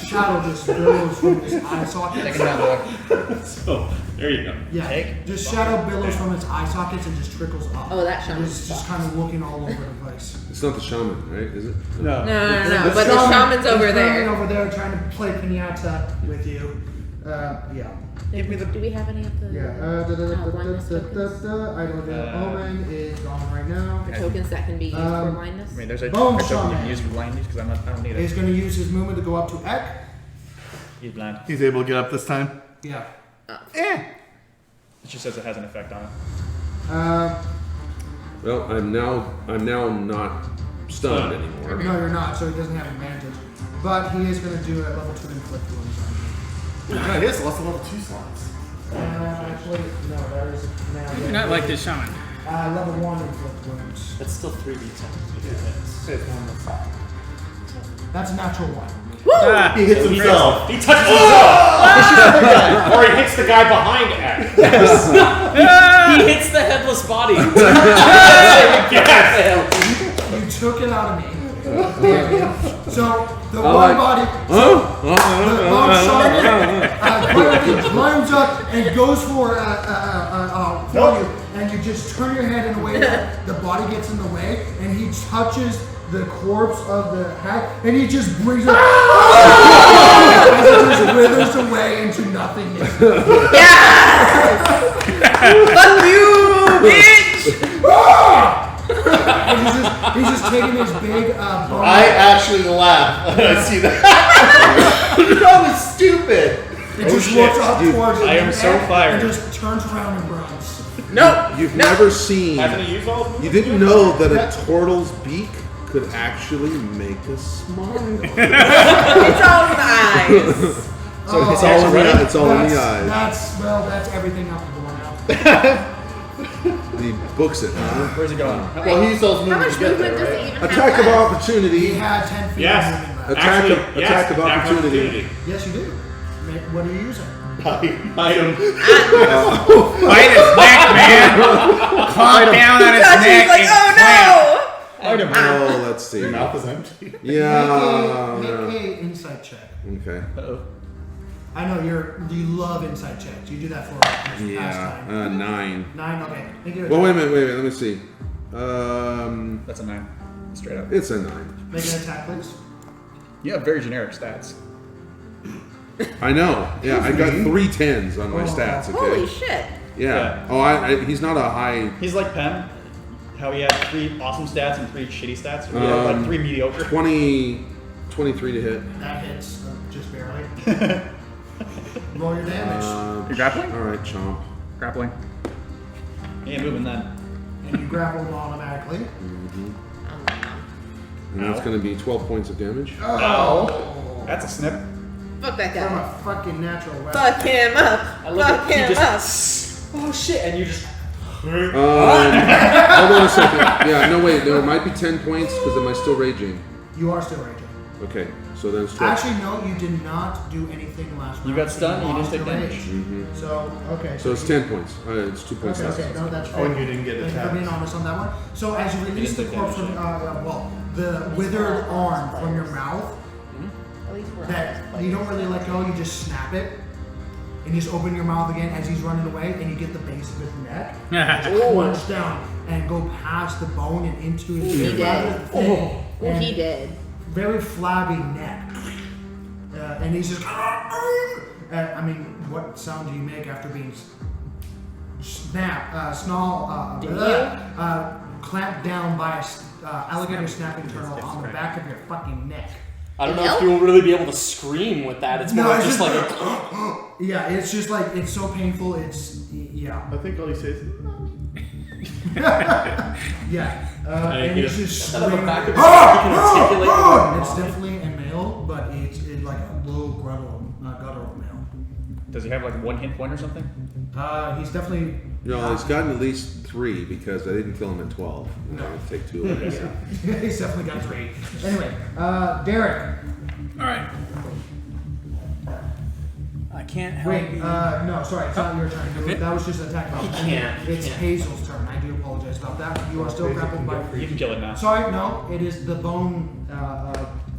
Shadow just billows from his eye sockets. So there you go. Yeah. Take. Just shadow billows from its eye sockets and just trickles up. Oh, that shaman It's just kind of looking all over the place. It's not the shaman, right? Is it? No. No. But the shaman's over He's there. standing over there trying to play pinata with you. Yeah. Give me the. Do we have any of the blindness tokens? Idol of Omen is gone right now. The tokens that can be used for Um, blindness? I mean, there's a Bone token you shaman. can use for blindness because I don't need He's it. going to use his movement to go up to Ek. He's blind. He's able to get up this time. Yeah. Eh. It just says it has an effect on it. Well, I'm now not stunned anymore. No, you're not, so he doesn't have advantage. But he is going to do a level 2 inflict wounds on you. God, he has lots of level 2 slots. Actually, no, that is now. I do not like this shaman. Level 1 inflict wounds. That's still 3d10. Say it's one less. That's a natural 1. Ah, He hits himself. He touches himself. Or he hits the guy behind Ash. He hits the headless body. You took it out of me. So, the one body. The long sergeant climbs up and goes for you, and you just turn your head in a way that the body gets in the way, and he touches the corpse of the hack, and he just brings it as it just withers away into nothingness. Fuck you, bitch! And he's just taking his big bone. I actually laugh when I see that. That was stupid. It just looks up towards I am so fired. and just turns around and runs. No! You've never seen. Hasn't he used all of them? You didn't know that a turtle's beak could actually make us smile. It's all in the eyes. So it's all in the it's all in the eyes. That's everything up to the one out. He books it, huh? Where's it going? Well, he used those How movements much to get movement there, does right? it even have Attack of left? He opportunity. had 10 feet Yes. of movement left. attack of opportunity. Yes, you do. What are you using? Item. Bite his neck, man. Claw down on his Touch, he's neck. like, and oh slam. no! Oh, let's see. Your mouth is empty. Yeah. Make a insight check. Okay. I know you love insight checks. You do that for pastime. Yeah. 9. 9. Okay. Make it a Well, wait a attack. minute. Let me see. That's a 9. Straight up. It's a 9. Make an attack, please. You have very generic stats. I know. Yeah, I got 3 10s on my stats. Okay. Holy shit! Yeah. Oh, he's not a high. He's like Penn. How he had 3 awesome stats and 3 shitty stats. We have like 3 mediocre. 23 to hit. That hits just barely. Roll your damage. You're grappling? All right, chomp. Grappling. He ain't moving then. And you grapple automatically. And that's going to be 12 points of damage. Oh. That's a snip. Fuck that From guy. a fucking natural weapon. Fuck him up. I love Fuck it. He him up. just, oh shit, and you just. Hold on a second. Yeah, no, wait. There might be 10 points because am I still raging? You are still raging. Okay, so then it's 12. Actually, no, you did not do anything last round. You got stunned, you lost didn't take your damage. rage. So, okay. So it's 10 points. It's 2 points less. Okay, no, that's fair. Oh, and you didn't get Thank you attacked. for being honest on that one. So as you release the take corpse from, the withered arm from your mouth, At least we're that honest. you don't really let go, you just snap it, and you just open your mouth again as he's running away, and you get the base of his neck, plunge down, and go past the bone and into his He rather did. thin and He did. very flabby neck. And he's just, I mean, what sound do you make after being clamped down by a alligator snapping turtle on the back of your fucking neck? I don't know if you'll really be able to scream with that. It's more it's just like a. Yeah, it's just like, it's so painful, yeah. I think all he says is, Yeah. And it's just Out of the screaming. back of his head, he can articulate the It's definitely a male, but it's like a low guttural male. Does he have like 1 hit point or something? He's definitely. No, he's gotten at least 3 because I didn't kill him at 12. No. I would take 2 of them. He's definitely got 3. Anyway, Derek. Alright. I can't help Wait, you. no, sorry, it's not your turn. Okay. That was just an attack. He can't. It's Hazel's turn. I do apologize about that. You are still grappled by. You can kill it now. Sorry, no, it is the bone.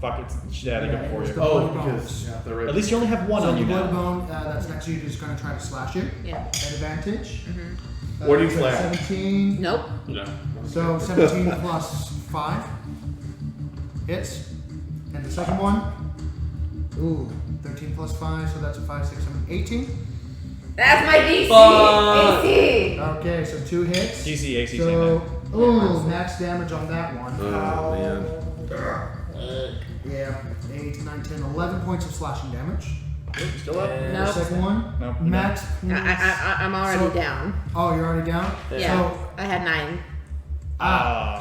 Fuck it. Shit, I go before it's you. the oh, blood bones. because the red. At least you only have 1 So on the you blood now. bone that's next to you is going to try to slash you. Yeah. At advantage. What do you so slash? 17. Nope. No. So 17 plus 5 hits. And the second one, 13 plus 5, so that's a 5, 6, 7, 18. That's my DC. Fuck. AC. Okay, so 2 hits. DC, AC, So, same max damage on that one. Oh, man. Yeah, 8, 9, 10, 11 points of slashing damage. Still up? The Nope. second one, Nope. max points. I'm already So- down. Oh, you're already down? Yeah. So, I had 9.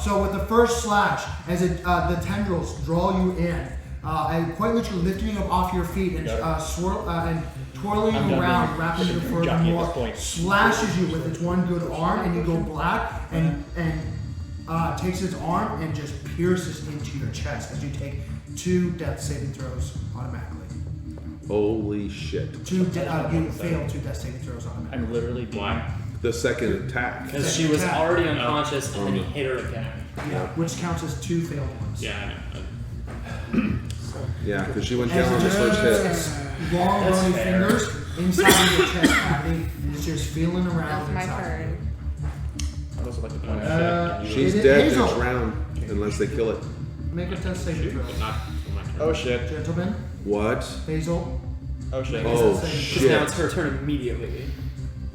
so with the first slash, as the tendrils draw you in, and quite literally lifting you up off your feet and and twirling I'm you done around, being wrapping you jockey at furthermore, this point. slashes you with its one good arm, and you go black, and takes its arm and just pierces into your chest as you take 2 death saving throws automatically. Holy shit. You fail 2 death saving throws automatically. I'm literally being. The second attack. Because she was already unconscious and then he hit her again. Yeah, which counts as 2 failed ones. Yeah, I know. Yeah, because she went down on the first hit. Long That's bony fair. fingers inside of your chest cavity, and it's just feeling around That's my inside. turn. I also like the point. She's It is dead Hazel. next round unless they kill it. Make a test saving throw. But not for my turn. Oh shit. Gentlemen, What? Hazel. Oh shit. Oh Because now shit. it's her turn immediately.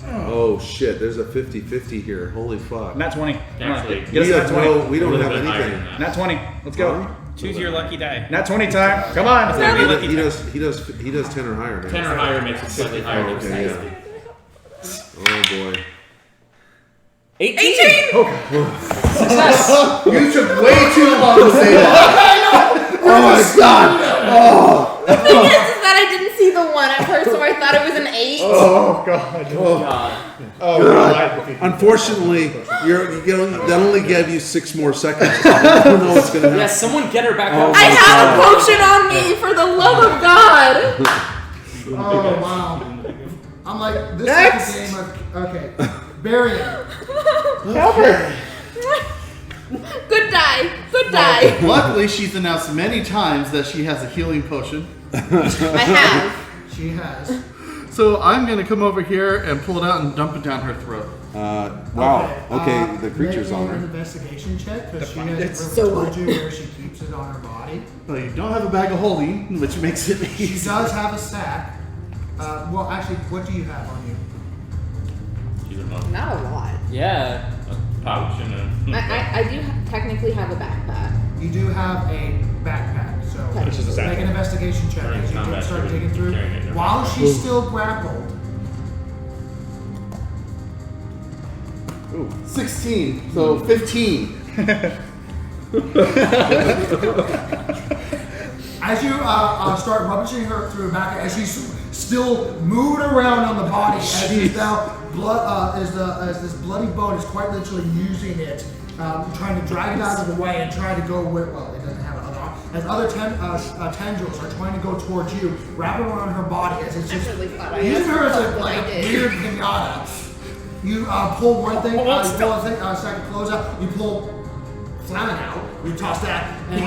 Oh shit. There's a 50-50 here. Holy fuck. Nat 20. Come on. Actually, Get We us a have nat 20. we don't A have little bit higher anything. than that. Nat 20. Let's go. Choose your lucky die. Nat 20 time. Come on. It's gonna be lucky He die. does 10 or higher now. 10 or higher makes it slightly higher Oh, than okay, safety. yeah. Oh boy. 18! You took way too long to say that. Oh my god! Oh! The thing is that I didn't see the 1 at first, so I thought it was an 8. Oh god. Oh, God. Unfortunately, that only gave you 6 more seconds. I don't know what's gonna happen. Yeah, someone get her back Oh, up. I have a potion on me, for the love of God! Oh, wow. I'm like, this Next. is a game of. Okay. Barian. Help her. Good die. Good die. Luckily, she's announced many times that she has a healing potion. I have. She has. So I'm going to come over here and pull it out and dump it down her throat. Wow. Okay, the creature's make on an her. investigation check because she has So told what? you where she keeps it on her body. Well, you don't have a bag of holding, which makes it She easy. does have a sack. Well, actually, what do you have on you? She's a monk. Not a lot. Yeah. A pouch and a. I do technically have a backpack. You do have a backpack, so Which is a make an satchel. investigation check During as you combat, start she digging would through. carry it in her While back. she's still grappled, Ooh. 16, so 15. as you start rummaging her through her back, as she's still moving around on the body, as is now blood, as this bloody bone is quite literally using it, trying to drag it out of the way and trying to go where. Well, it doesn't have another arm. As other tendrils are trying to go towards you, wrapping around her body, as it's just really thought I using asked her as for a what like I a did. weird pinata. You pull one thing, you pull a thing, sack of clothes out, you pull Flamin out, you toss that, and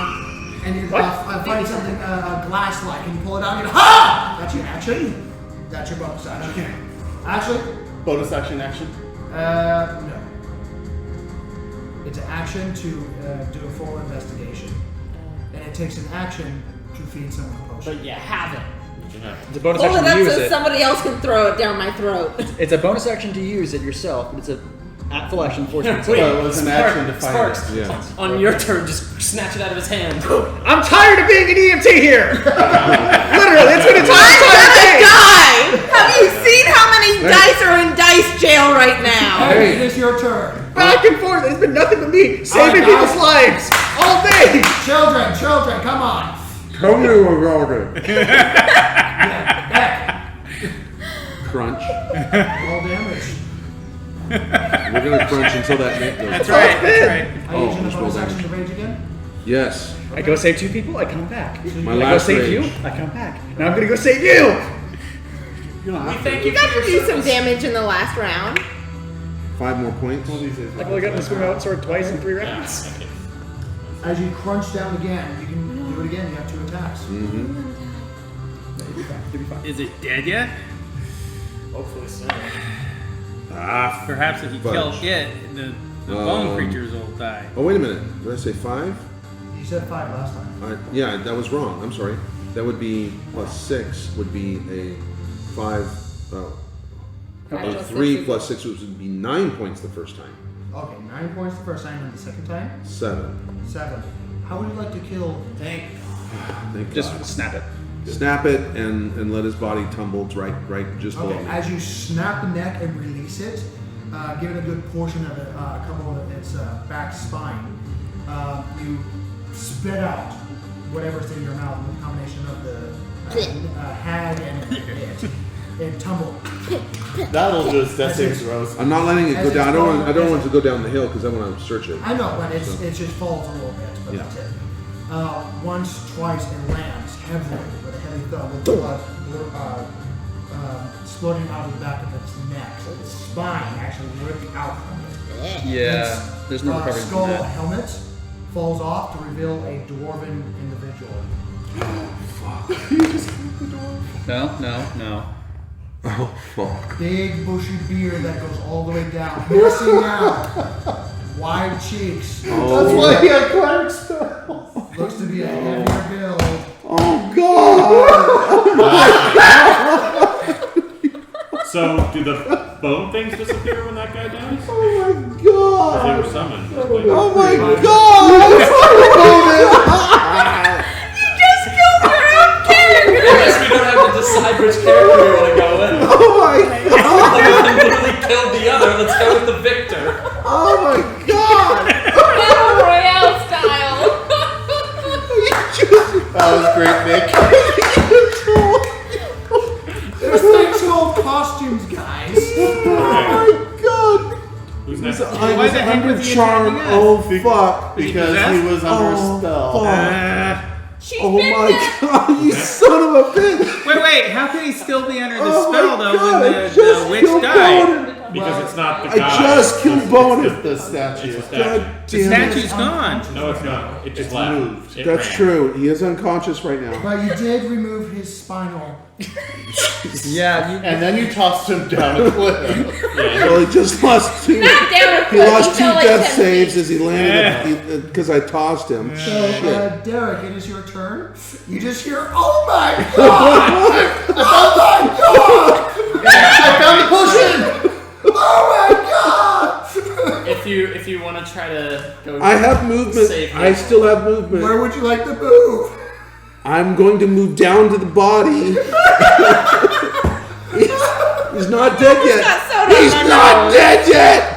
you find something glass-like, and you pull it out, and you go, ha! That's your action. That's your bonus action. Okay. Actually, Bonus action. no. It's an action to do a full investigation, and it takes an action to feed someone a potion. But you haven't. It's a bonus Hold it action up to use so it. somebody else can throw it down my throat. It's a bonus action to use it yourself, but it's a full action force. Wait, Well, it was an action to fight Sparks. it. Yeah. On your turn, just snatch it out of his hand. I'm tired of being an EMT here! Literally, it's been a I'm time gonna die! Have you seen how many dice are in dice jail right now? Hey, it is your turn. Back and forth, it's been nothing but me saving Alright, people's lives all day! Children, come on. Tell me about it. Heck, Crunch. roll damage. We're gonna crunch until that net goes. That's right. That's right. Are you Oh, using the just roll bonus action damage. to rage again? Yes. I go save 2 people, I come back. My I go last save rage. you, I come back. Now I'm gonna go save you! You don't have Thank You got to do some damage in the last round. 5 more points. I've only gotten the swim out sword twice in 3 rounds. As you crunch down again, you can do it again. You have 2 attacks. Is it dead yet? Hopefully so. Ah. Perhaps if you Fudge. kill it, the bone creatures will die. Oh, wait a minute. Did I say 5? You said 5 last time. Yeah, that was wrong. I'm sorry. That would be plus 6 would be a 5. Five 3 plus 6 would be 9 points the first time. Okay, 9 points the first time, and the second time 7. 7. How would you like to kill? Thank Thank Just God. snap it. Snap it and let his body tumble right just below Okay, me. as you snap the neck and release it, give it a good portion of it, a couple of its back spine. You spit out whatever's in your mouth, a combination of the hag and it. And tumble. That'll just death saving throws. I'm not letting it As go it's down. I don't falling- want it to go down the hill because I want to search it. I know, but it So- just falls a little bit, but Yeah. that's it. Once, twice, and lands heavily with a heavy thud, with blood splurting out of the back of its neck. So its spine actually ripped out from it. Yeah, there's no recovering skull from that. helmet falls off to reveal a dwarven individual. No. Oh fuck! Big bushy beard that goes all the way down, missing out. Wide cheeks. That's why he had cleric spells. Looks to be a heavier build. Oh god! So, do the bone things disappear when that guy dies? Oh my They god! were summoned. Oh my god! You just killed your own character! I guess we don't have to decide which character we want to go with. Oh my god! One of them literally killed the other. Let's go with the victor. Oh my god! Battle Royale style! That was great, Nick. costumes, guys. Oh my god! Who's next? I Why was the heck under was he charm. attacking us? Oh fuck! Is he Because he possessed? was under a spell. She's Oh been my god! You son of a bitch! Wait, how can he still be under the Oh my spell though God, when I the just witch killed died? Bonin. Because it's not the I guy. just killed Bonin. It's The statue. It's the statue. God The damn it. statue's gone. No, it's not. It just It's left. moved. It That's ran. true. He is unconscious right now. But you did remove his spinal. Yeah, you, And then you tossed him down a cliff. Well, he just lost two. Not down a He cliff, lost two fell like death 10 saves feet. as he landed because I tossed him. So, Derek, it is your turn. You just hear, oh my god! Oh my god! I found the potion! Oh my god! If you want to try to go, I have movement. Save me. I still have movement. Where would you like to move? I'm going to move down to the body. He's not dead yet. got soda He's on my not nose. dead yet.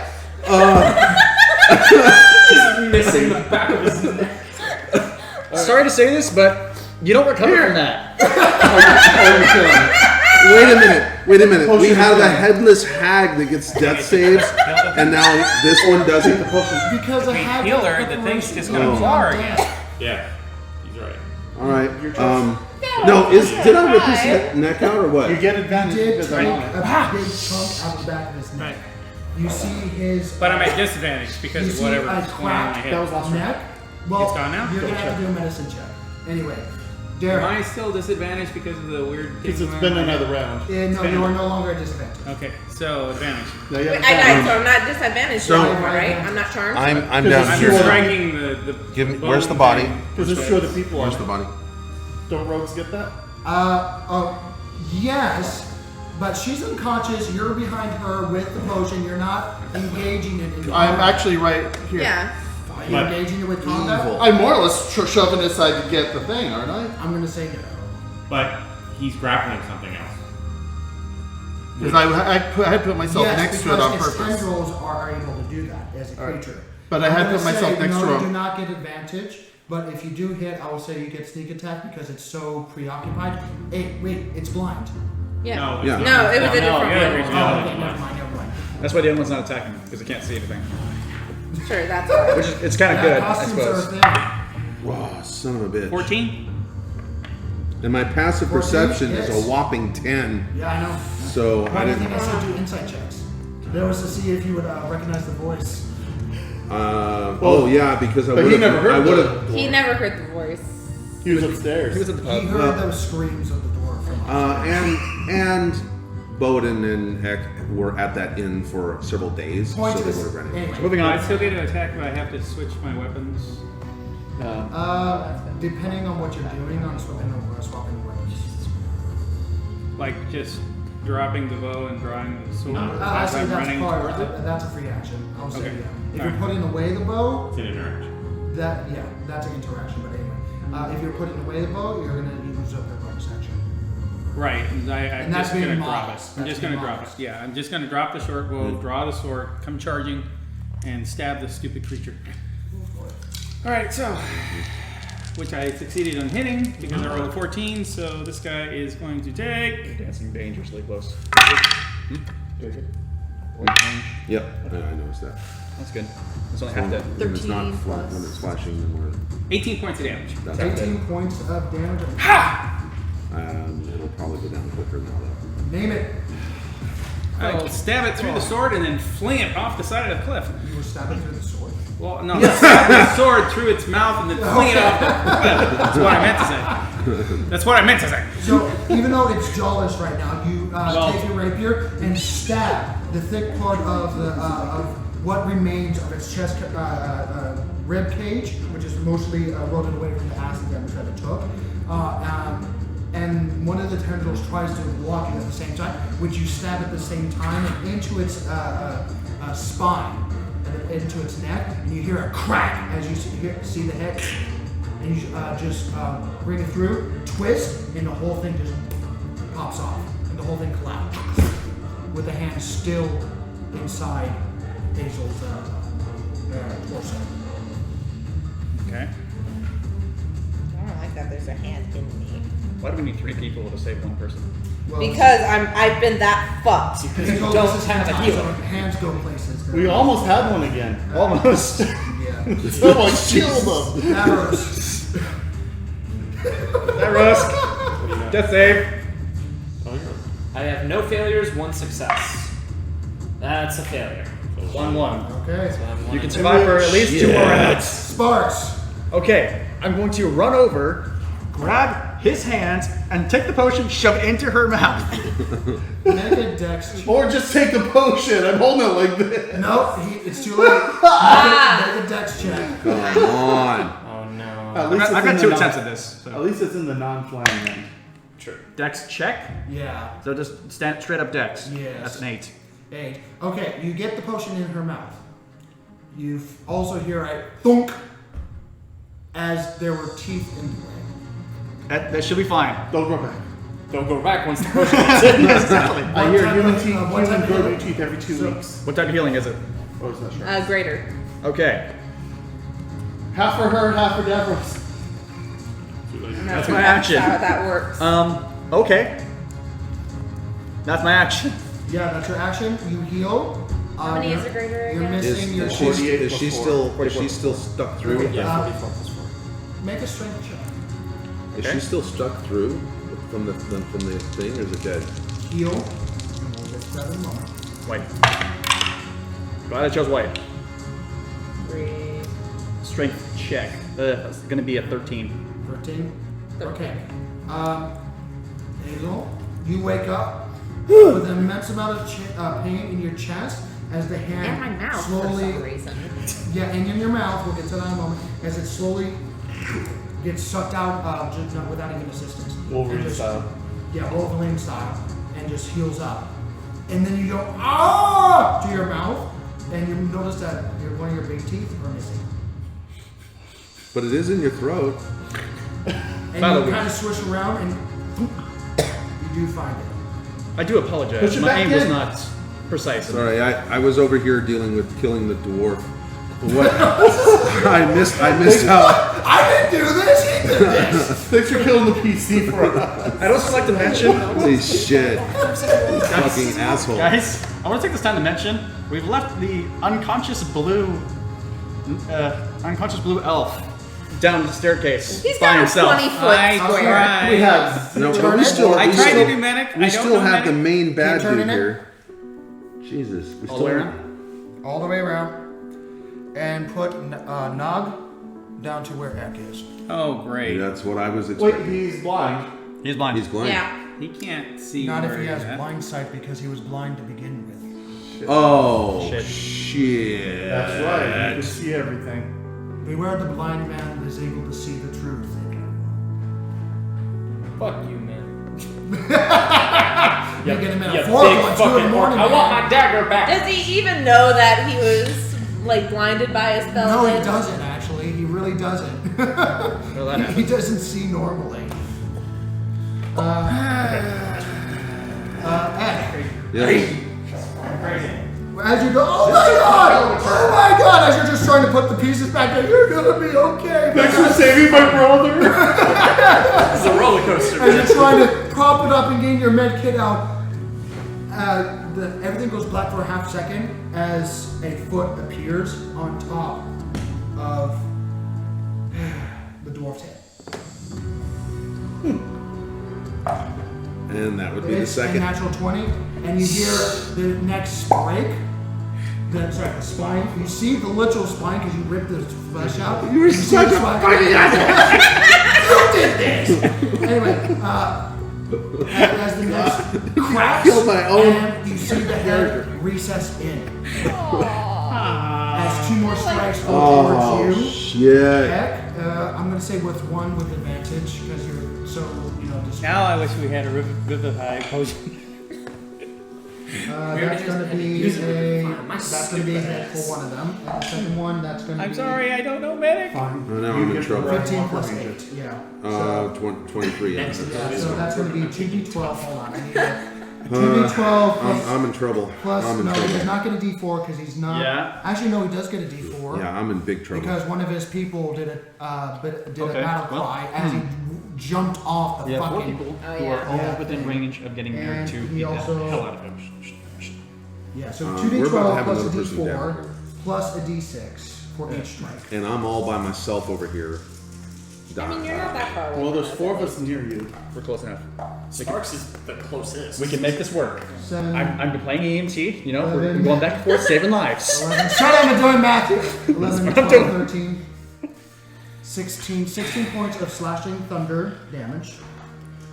He's missing the back of his neck. sorry to say this, but you don't recover from that. Wait a minute. We have a headless hag that gets death saves, and now this one doesn't. Because I had healer, the thing's just gonna claw again. Yeah, he's right. All right. No, did I rip his neck out or what? You get advantage did because take I'm a big chunk out of the back of his neck. You see his. But I'm at disadvantage you because of see whatever a is going on in my crack head. neck. Well, It's gone now? You're gonna have to do a medicine check. Anyway, Derek. Am I still disadvantaged because of the weird thing? because it's going been on in my head? another round. No, you are no longer at disadvantage. Okay, so advantage. No, you have Wait, I advantage. so I'm not disadvantaged So- anymore, right? I'm not charmed. I'm Because down it's You're Sure. striking the Give me. bone Where's the body? thing. Because it's two other people on Where's it. the body? Don't rogues get that? Yes, but she's unconscious. You're behind her with the potion. You're not engaging it in combat. I'm actually right here. Yeah. Are you engaging it with combat? I'm more or less shoving it aside to get the thing, aren't I? I'm gonna say no. But he's grappling something else. Because I had put myself Yes, next to it on because its purpose. tendrils are able to do that as a Alright. creature. But I had I'm put gonna myself say, next no, to you him. do not get advantage, but if you do hit, I will say you get sneak attack because it's so preoccupied. Hey, wait, it's blind. Yeah. No, Yeah. No, it was a different yeah, one. yeah. Oh, okay, never mind. That's why the other one's not attacking because it can't see anything. Sure, that's alright. Which is it's kind of Yeah, good, I costumes are a suppose. thing. Wow, son of a bitch. 14? And my passive 14, perception is yes. a whopping 10. Yeah, I know. So Why I do you think didn't. I said do insight checks? That was to see if you would recognize the voice. Oh yeah, because I but would he have. never heard I would the- have. He never heard the voice. He was upstairs. He was at the He pub. heard those screams of the door from upstairs. And Bowden and Eck were at that inn for several days, Point so they is, would have run into each anyway, other. Moving I on. still get an attack, but I have to switch my weapons. Depending on what you're doing, I'm swapping weapons. Like just dropping the bow and drawing the sword I as say I'm that's running part. towards it. That's a free action. I'll say Okay. yeah. If Alright. you're putting away the bow, It's an interaction. that's an interaction. But anyway, if you're putting away the bow, you're gonna use up your bonus action. Right, and I'm And that's just being gonna drop it. modest. I'm That's just gonna being drop it. modest. Yeah, I'm just gonna drop the short bow, draw the sword, come charging, and stab the stupid creature. Alright, so which I succeeded on hitting because I rolled a 14, so this guy is going to take Dancing dangerously close. Yep, I noticed that. That's good. It's only half dead. When it's not 13 plus. when it's flashing, then we're 18 points of damage. that's half 18 dead. points of damage. It'll probably go down quicker now though. Name it. I'll stab it through the sword and then fling it off the side of the cliff. You were stabbing through the sword. Well, no, stab the sword through its mouth and then fling it off the cliff. That's what I meant to say. That's what I meant to say. So even though it's jawless right now, you Well- take your rapier and stab the thick part of the of what remains of its chest rib cage, which is mostly rotted away from the acid damage that it took. And one of the tendrils tries to block it at the same time, which you stab at the same time and into its spine and then into its neck, and you hear a crack as you see the head, and you just bring it through, twist, and the whole thing just pops off, and the whole thing collapses with the hand still inside Hazel's torso. Okay. I don't like that there's a hand in me. Why do we need 3 people to save one person? Because I've been that fucked. Because you don't have a healer. Hands go places. We almost had one again. Almost. Yeah. Someone shield them. Arrows. That Rusk. Death save. I have no failures, 1 success. That's a failure. 1-1. Okay. So I'm You one can and survive for at least 2 more rounds. Sparks. Okay, I'm going to run over, grab his hands, and take the potion, shove it into her mouth. Make a dex. Or just take the potion. I'm holding it like this. Nope, it's too late. Make a dex check. Come on. Oh no. At least I've it's in got the 2 attempts at this. At So. least it's in the non-flying end. True. Dex check. Yeah. So just stand straight up dex. Yes. That's an 8. 8. Okay, you get the potion in her mouth. You also hear a thunk as there were teeth in the way. That should be fine. Don't go back. Don't go back once the potion is in. Exactly. I hear type human of- teeth, what type human of grow healing? teeth every 2 weeks. What type of healing is it? Oh, it's not sure. Greater. Okay. Half for her, half for Davros. That's my action. That's how that works. Okay. That's my action. Yeah, that's your action. You heal. How many is a greater You're again? missing your Is 48 she plus still stuck through? Yeah, 44 plus 4. Make a strength check. Is Okay. she still stuck through from the thing, or is it dead? Heal. And we'll get to that in a moment. White. Glad I chose white. 3. Strength check. That's gonna be a 13. 13. Okay. Hazel, you wake up with an immense amount of pain in your chest as the hand And my mouth slowly. for some reason. Yeah, and in your mouth. We'll get to that in a moment. As it slowly gets sucked out, just not without even assistance. Wolverine And just- style. Yeah, Wolverine style, and just heals up. And then you go ah to your mouth, and you notice that one of your big teeth are missing. But it is in your throat. And By the you way- kind of swish around, and you do find it. I do apologize. Push it My back aim was in. not precise. Sorry, I was over here dealing with killing the dwarf. What? I missed how. I didn't do this. He did this. Thanks for killing the PC for us. I'd also like to mention, Holy shit. Fucking asshole. guys, I want to take this time to mention we've left the unconscious blue elf down the staircase He's by got a himself. 20-foot I square. tried. We have No, Turn but we it. still. I we tried still, to do medic. I We don't still know have the medic. main bad turn dude it in? here. Jesus. We All still the way have- around? All the way around, and put Nog down to where Eck is. Oh, great. That's what I was Wait, expecting. he's blind. He's blind. He's blind. Yeah. He can't see. Not if where he has he's at. blind sight because he was blind to begin with. Oh Shit. shit. That's right. You can see everything. Beware the blind man that is able to see the truth. Fuck you, man. You're getting You metaphorical big at 2 in the fucking morning. orc. I want man. my dagger back. Does he even know that he was like blinded by a spell? No, he then? doesn't actually. He really doesn't. Well, that he happened. doesn't see normally. Ed, Yes. as you go, oh my god, as you're just trying to put the pieces back in, you're gonna be okay. Thanks for saving my brother. This is a roller coaster. As you're trying to prop it up and getting your med kit out, everything goes black for a half second as a foot appears on top of the dwarf's head. And that would be the It's a second. natural 20, and you hear the next break. The spine. You see the literal spine because you ripped the flesh out. You were see such the a spine- fucking You did this! Anyway, as the next cracks, killed my own and you see the head recess in. As 2 more strikes go Oh towards you. shit. Heck, I'm gonna say with 1 with advantage because you're so distracted. Now I wish we had a Vivify potion. That's gonna be a hit for one of them. And the second one, that's gonna be I'm sorry, I don't know medic. Fine. Oh, now I'm in get trouble. the 15 red plus one. 8. Yeah. 23. Yeah. Yeah, so that's going to be 2d12. Hold on, I need that. 2d12 plus. I'm in trouble. plus I'm in no, trouble. he's not going to d4 because he's not. Yeah. Actually, no, he does get a d4. Yeah, I'm in big trouble. Because one of his people did a Okay, battle well, cry as he jumped off the We have 4 fucking. people Oh, who yeah. are all Yeah. within range of getting near And to he beat the also- hell out of him. Yeah, so we're 2d12 about to have plus a another person d4 down. plus a d6 for each strike. And I'm all by myself over here. I mean, you're not that far away. Well, from there's 4 of us near you. We're close enough. Sparks is the closest. We can make this work. 7, I'm playing EMT, you know, we're 11. going back and forth saving lives. 11. Shut up, I'm doing math. 11, what I'm 12, doing. 13, 16 points of slashing thunder damage,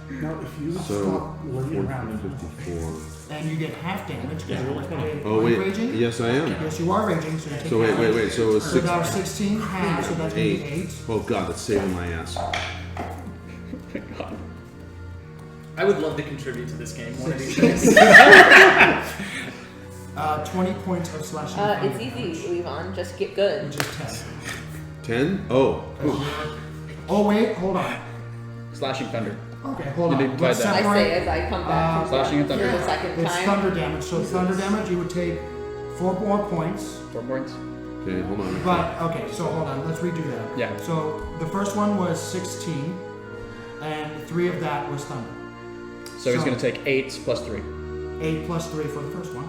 Now, if you would So, stop laying around 54. and you get half damage because you're Oh, wait. raging. Yes, I am. Yes, you are raging, so you take So, wait. half. So, it's So 6. now 16 half, so that's going to be 8. Oh, God, that's saving my ass. God. I would love to contribute to this game one of these days. 20 points of slashing thunder It's damage, easy, Levon. Just get good. which is 10. 10? Oh. Ooh. Oh, wait, hold on. Slashing thunder. Okay, hold You on. didn't Let's try that. I separate. say as I come back from Slashing and thunder. for the second It's time. thunder damage. So thunder damage, you would take 4 more points. 4 points. Okay, hold on. But okay, so hold on. Let's redo that. Yeah. So the first one was 16, and 3 of that was thunder. So he's So- going to take 8 plus 3. 8 plus 3 for the first one,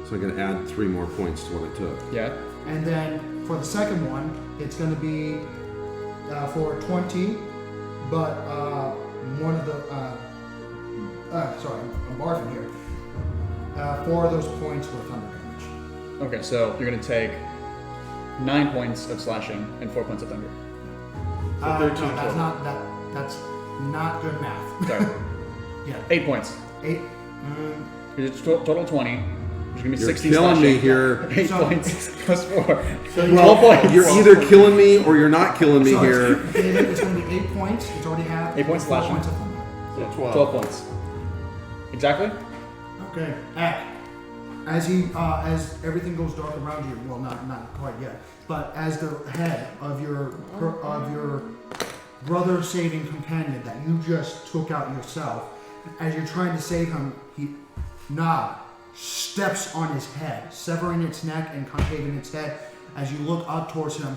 So I'm going to add 3 more points to what I took. Yeah. and then for the second one, it's going to be for 20, but one of the sorry, I'm barfing here. 4 of those points were thunder damage. Okay, so you're going to take 9 points of slashing and 4 points of thunder. No, 13 that's total. not that. That's not good math. Sorry. Yeah, 8 points. 8. It's total 20. There's going to be You're 60 killing slashing. me here. 8 So- points plus 4. Well, 12 points. you're either killing me or you're not killing me So here. it's going to be 8 points. It's already half. 8 points 4 slashing. points of thunder. So 12. 12 points. Exactly? Okay. As everything goes dark around you, well, not quite yet, but as the head of your brother saving companion that you just took out yourself, as you're trying to save him, he steps on his head, severing its neck and concaving its head. As you look up towards him,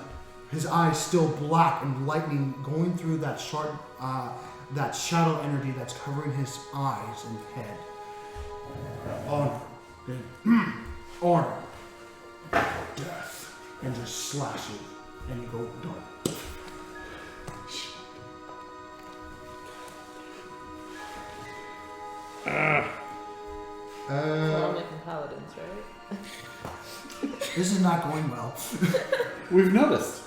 his eyes still black and lightning going through that sharp, that shadow energy that's covering his eyes and head. Honor, death, and just slash you, and you go dark. We're all making paladins, right? This is not going well. We've noticed.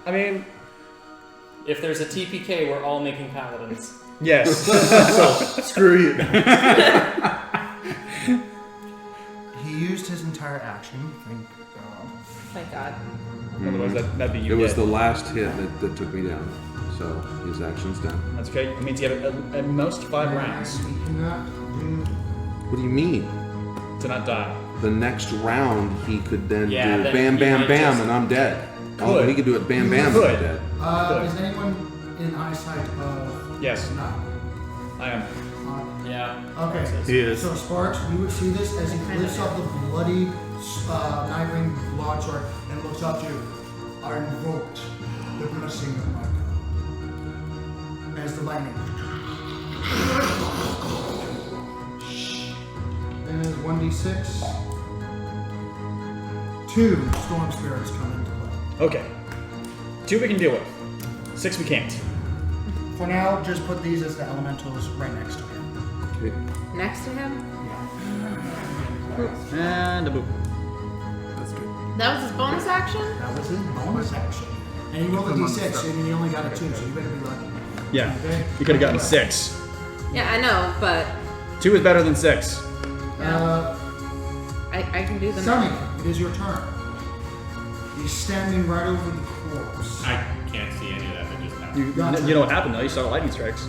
I mean, If there's a TPK, we're all making paladins. yes. Screw you. He used his entire action. Thank God. Thank God. Otherwise, that'd be you It was dead. the last hit that took me down. So his action's done. That's okay. It means you have at most 5 rounds He cannot do. What do you mean? to not die. The next round he could then Yeah, do then bam, he bam, might bam, just- and I'm dead. Oh, Could. he could do it bam, bam, and Could. I'm dead. Is anyone in eyesight of? Yes, No. I am. Yeah. Okay. He is. So Sparks, you would see this as he lifts up the bloody knife ring broadsword and looks up to you. I invoked the blessing of my God. As the lightning. And 1d6. 2 storm spirits come into play. Okay. 2 we can deal with. 6 we can't. For now, just put these as the elementals right next to him. Okay. Next to him? And a boop. That's good. That was his bonus action? That was his bonus action. And he rolled a d6 and he only got a 2, so you better be lucky. Yeah. Okay? You could have gotten a 6. Yeah, I know, but 2 is better than 6. I can do the Sunny, it is your turn. He's standing right over the corpse. I can't see any of that that just happened. Gotcha. You know what happened though? You saw lightning strikes.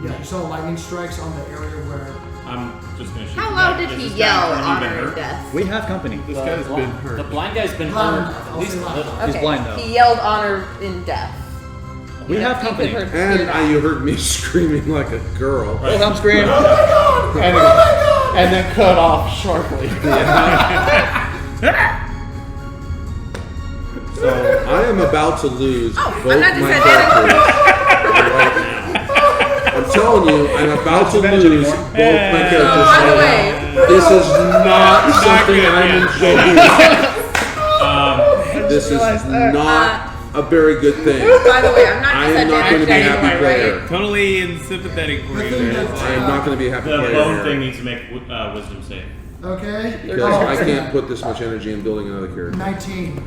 Yeah, you saw lightning strikes on the area where. I'm just gonna shoot. How the loud guy. did Is he this yell, guy currently honor been and hurt? death? We have company. This guy's been hurt. The blind guy's been Loud hurt. enough, At I'll least say a loud little. enough. He's blind, though. He yelled honor in death. We have You could company. hear- And you heard me screaming like a girl. Wilhelm scream. And then cut off sharply. So I am about to lose Oh, I'm both not my just characters right telling you, I'm about to advantage lose anymore. both my characters. By the right way, now. This is not something good, I'm enjoying. This is not a very good thing. by the way, I'm not I just a am not going to be a damage happy anyway, player. right? Totally sympathetic for The you. thing there. that- I am not going to be a happy The player bone here. thing needs to make wisdom save. Okay. Because I can't put this much energy in building another character. 19.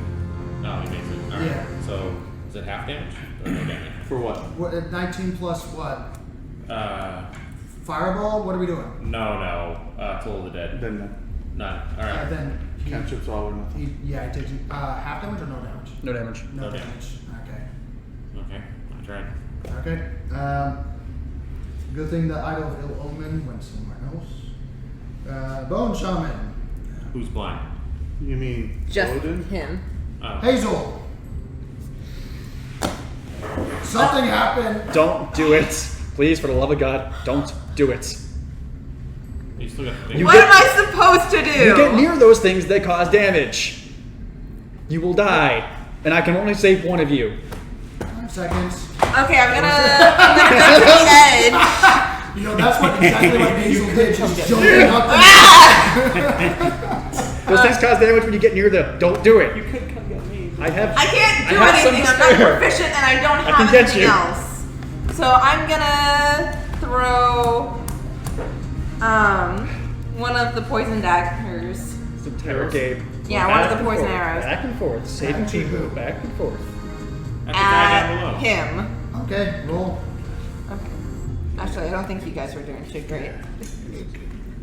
No, he makes it. Alright. Yeah. So, is it half damage? Or no damage? For what? What, 19 plus what? Fireball? What are we doing? No. Toll of the Dead. Then no. None. Alright. Then he, Cantrips all or nothing. yeah, he takes half damage or no damage? No damage. No No damage. Okay. Okay. I tried. Okay. Good thing the Idol of Ill Omen went somewhere else. Bone Shaman. Who's blind? You mean Just Odin? him. Oh. Hazel. Something happened. Don't do it. Please, for the love of God, don't do it. You still got the thing. You What get- am I supposed to do? You get near those things that cause damage. You will die, and I can only save one of you. 5 seconds. Okay, I'm gonna jump to the edge. You know, that's what exactly what Hazel did. She's jumping up and Those things cause damage when you get near them. Don't do it. You could come get me. I have. I can't do I have some anything. to I'm not spare. proficient, and I don't I have can get anything you. else. So I'm gonna throw one of the poison daggers. It's a interrogate. Yeah, one of the Back and poison forth, arrows. Back and forth. Save and keep move. Back and forth. At the guy down At below. him. Okay, roll. Okay. Actually, I don't think you guys were doing too great.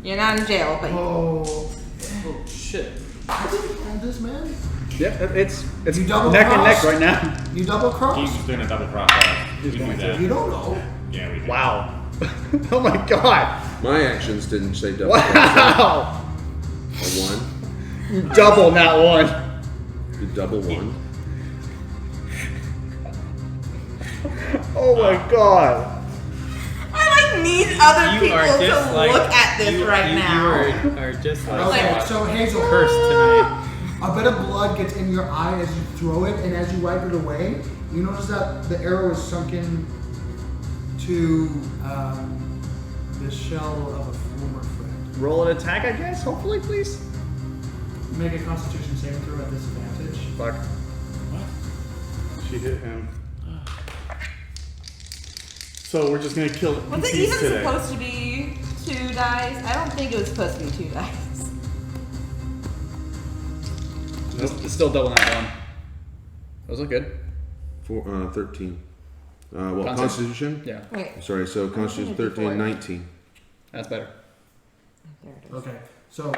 You're not in jail, but Oh, Shit. I didn't roll this, man. Yep, it's You double neck and neck crossed? right now. You double He's cross. just doing a double cross. We do going that. You don't know. Yeah, we do. Wow. Oh my God. My actions didn't say double. Wow. A 1. You double that one. You double 1. Oh my God. I like need other You people are to just like look at this right now. You are just like Okay, so Hazel, cursed tonight. a bit of blood gets in your eye as you throw it, and as you wipe it away, you notice that the arrow is sunken to the shell of a former friend. Roll an attack, I guess. Hopefully, please. Make a Constitution saving throw at disadvantage. Fuck. She hit him. So we're just gonna kill Was it NPCs even today. supposed to be 2 dice? I don't think it was supposed to be 2 dice. It's still double that one. Those look good. 13. Well, Consti- Constitution? Yeah, Wait. Sorry, so Constitution 13, 19. that's better. There it is. Okay, so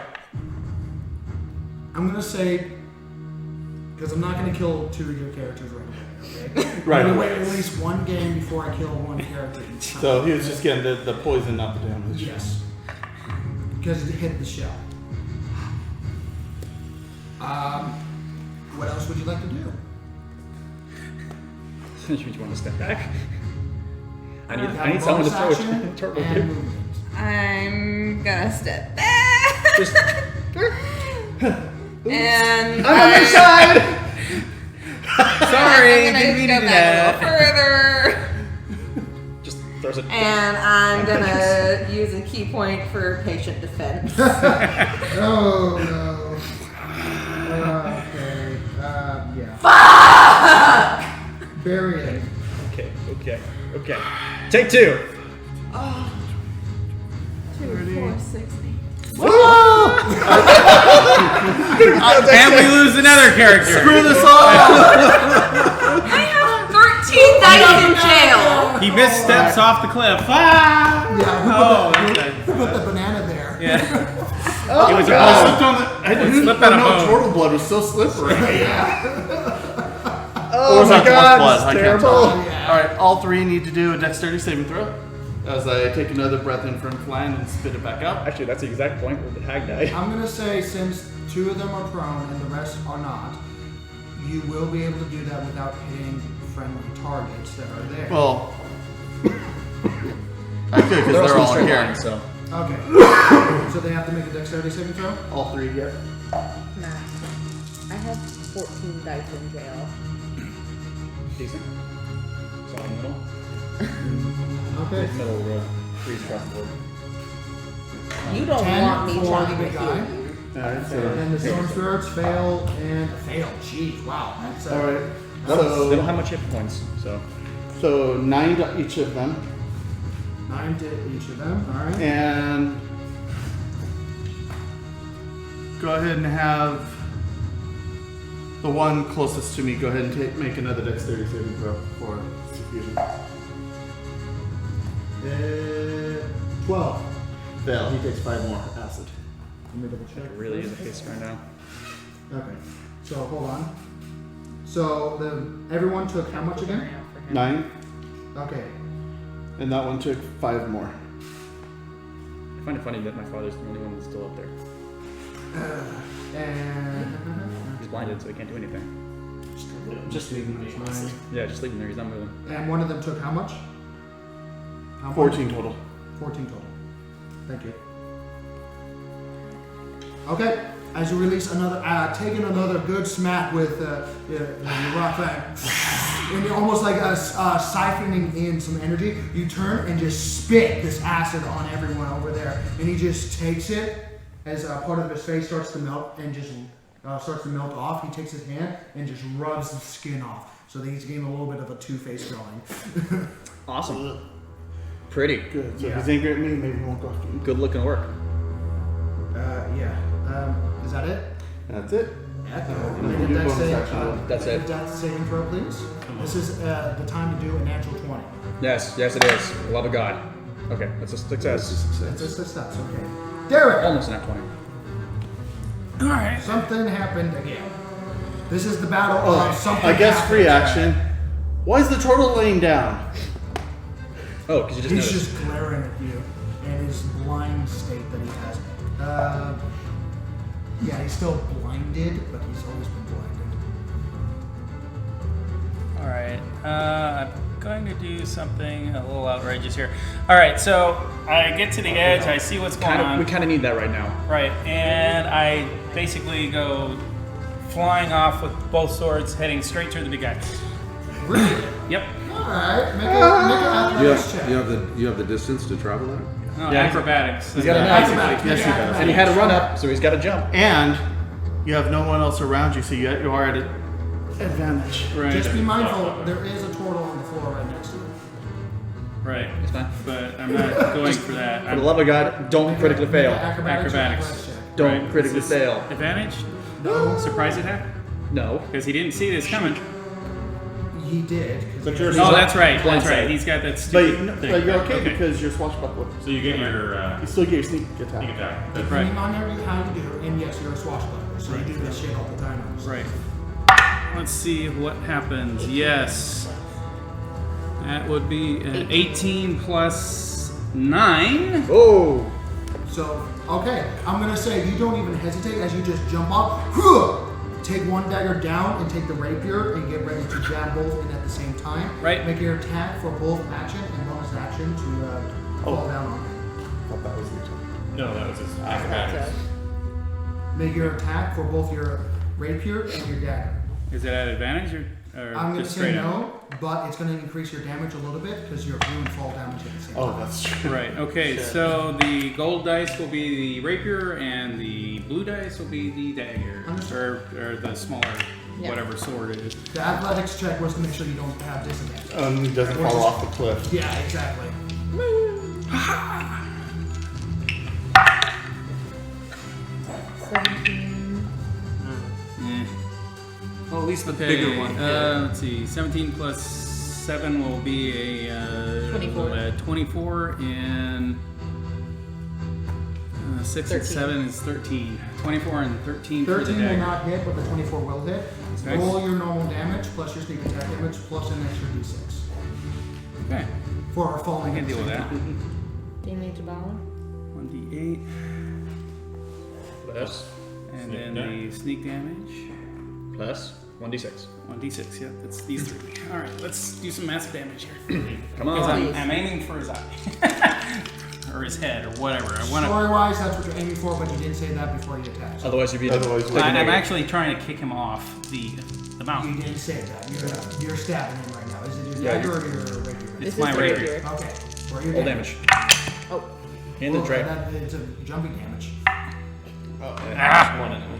I'm gonna say, because I'm not gonna kill 2 of your characters right away. Okay? Right I'm gonna away. wait at least 1 game before I kill 1 character each time. So he was just getting the poison, not the damage. Yes. Because it hit the shell. What else would you like to do? You want to step back? I You need have someone to bonus throw action a turtle and to. movement. I'm gonna step back. Just. And I'm on your side! Sorry, I'm didn't mean gonna to go do back that. a little further. Just throws it. And I'm gonna use a key point for patient defense. Oh no. Okay. Yeah. Fuck! Bury it. Okay. Take 2. 2, 4, 6, 8. And we lose another character. Screw this off! I have 13 dice in jail. He missteps off the cliff. Ah! Yeah. Oh, Who put the banana there? yeah. Oh It was a I bone. slipped on the. I didn't Slip know on a bone. turtle blood was so slippery. Oh Or was my that God, blood? this I is can't terrible. tell. Alright, all 3 need to do a dexterity saving throw. As I take another breath in from flying and spit it back out. Actually, that's the exact point where the hag died. I'm gonna say since 2 of them are prone and the rest are not, you will be able to do that without hitting friendly targets that are there. Well, I could because They're they're also all straight here. line, so. Okay. So they have to make a dexterity saving throw? All 3, yeah. Nah. I have 14 dice in jail. Decent. So I'm little. Okay. Middle row. 3s across the board. You don't 10 want me for trying the to big kill guy. you. Alright, so. And the storm spirits fail and fail. Jeez, wow. That's Alright. They don't So, have much hit points, so. so 9 to each of them. 9 to each of them. All right. And go ahead and have the one closest to me go ahead and make another dexterity saving throw for suffusion. 12. Fail. He takes 5 more acid. Let me double check. It really is a case right now. Okay. So hold on. So everyone took how much again? 9, Okay. and that one took 5 more. I find it funny that my father's the only one that's still up there. And He's blinded, so he can't do anything. just leave him. It's mine. Yeah, just leave him there. He's not moving. And one of them took how much? How much? 14 total. 14 total. Thank you. Okay. As you release another, taking another good smack with your rock back, and you're almost like siphoning in some energy, you turn and just spit this acid on everyone over there, and he just takes it as part of his face starts to melt and just starts to melt off. He takes his hand and just rubs the skin off, so that he's getting a little bit of a two-face going. Awesome. Pretty. Good. So if he's angry at me, maybe he won't go after you. Good looking work. Yeah. Is that it? That's it. Yeah. You Make a do dex bonus save. action. That's it. Dex saving throw, please. This is the time to do a natural 20. Yes, yes it is. Love of God. Okay, that's a success. It's a success. Okay. Derek. Almost an at 20. All right. Something happened again. This is the battle of something. I guess happened. free action. Why is the turtle laying down? Oh, because you just He's noticed. just glaring at you in his blind state that he has. Yeah, he's still blinded, but he's always been blinded. All right. I'm going to do something a little outrageous here. All right. So I get to the edge. I see what's going on. We kind of need that right now. Right, and I basically go flying off with both swords, heading straight through the big guy. Really? Yep. All right. Make an athletics check. You have the distance to travel that? No, Yeah, acrobatics. He's got a Acrobatics. knife. Yes, he does. And he had a run up, so he's got to jump. And you have no one else around you, so you are at an advantage. Right. Just be mindful, there is a turtle on the floor right next to him. Right. It's fine. But I'm not going for that. For the love of God, don't critically fail. Acrobatics. Don't Right. critically Is this fail. Advantage? No, Surprise attack? No. Because he didn't see this coming. he did. 'Cause But he you're- has- Oh, that's right. Blind That's right. side. He's got that But, stupid thing. but you're okay, Okay. because you're swashbuckler. So you get your You still get your sneak sneak attack. attack. Right. Depending on how you do, and yes, you're a swashbuckler, so you do this shit all the time. Right. Let's see what happens. Yes. That would be 18 plus 9. Oh! So, okay, I'm gonna say you don't even hesitate as you just jump up, take one dagger down and take the rapier and get ready to jab both in at the same time. Right. Make your attack for both action and bonus action to fall down on him. Thought that was your turn. No, that was his acrobatics. Make your attack for both your rapier and your dagger. Is it at advantage or I'm gonna just say straight up? no, but it's gonna increase your damage a little bit because you're doing fall damage at the same Oh, time. that's true. Right. Okay. So the gold dice will be the rapier, and the blue dice will be the dagger, or the smaller, Yeah. whatever sword it is. The athletics check was to make sure you don't have disadvantage. He doesn't fall off the cliff. Yeah, exactly. 17. Well, at least the bigger one. Let's see. 17 plus 7 will be a 24. 24, and 6 and 13. 7 is 13. 24 and 13 for the 13 will dagger. not hit, but the 24 will hit. Okay. Roll your normal damage plus your sneak attack damage plus an extra d6 Okay. for falling. I can at the deal with same that. time. Damage Bauer. 1d8, Plus. and Sneak then attack. the sneak damage. Plus 1d6. 1d6. Yeah, that's these three. All right, let's do some massive damage here. Come Because on. I'm aiming for his eye. Or his head, or whatever. I want to. Story-wise, that's what you're aiming for, but you didn't say that before you attacked. So Otherwise, you'd be. Otherwise, taking we'd- I'm negative. actually trying to kick him off the you mountain. didn't say that. You're stabbing him right now. Is it your Yeah, dagger or your rapier? It's This my is the rapier. Okay. For your Full damage. Oh. In the tray. It's a jumping damage. One enemy.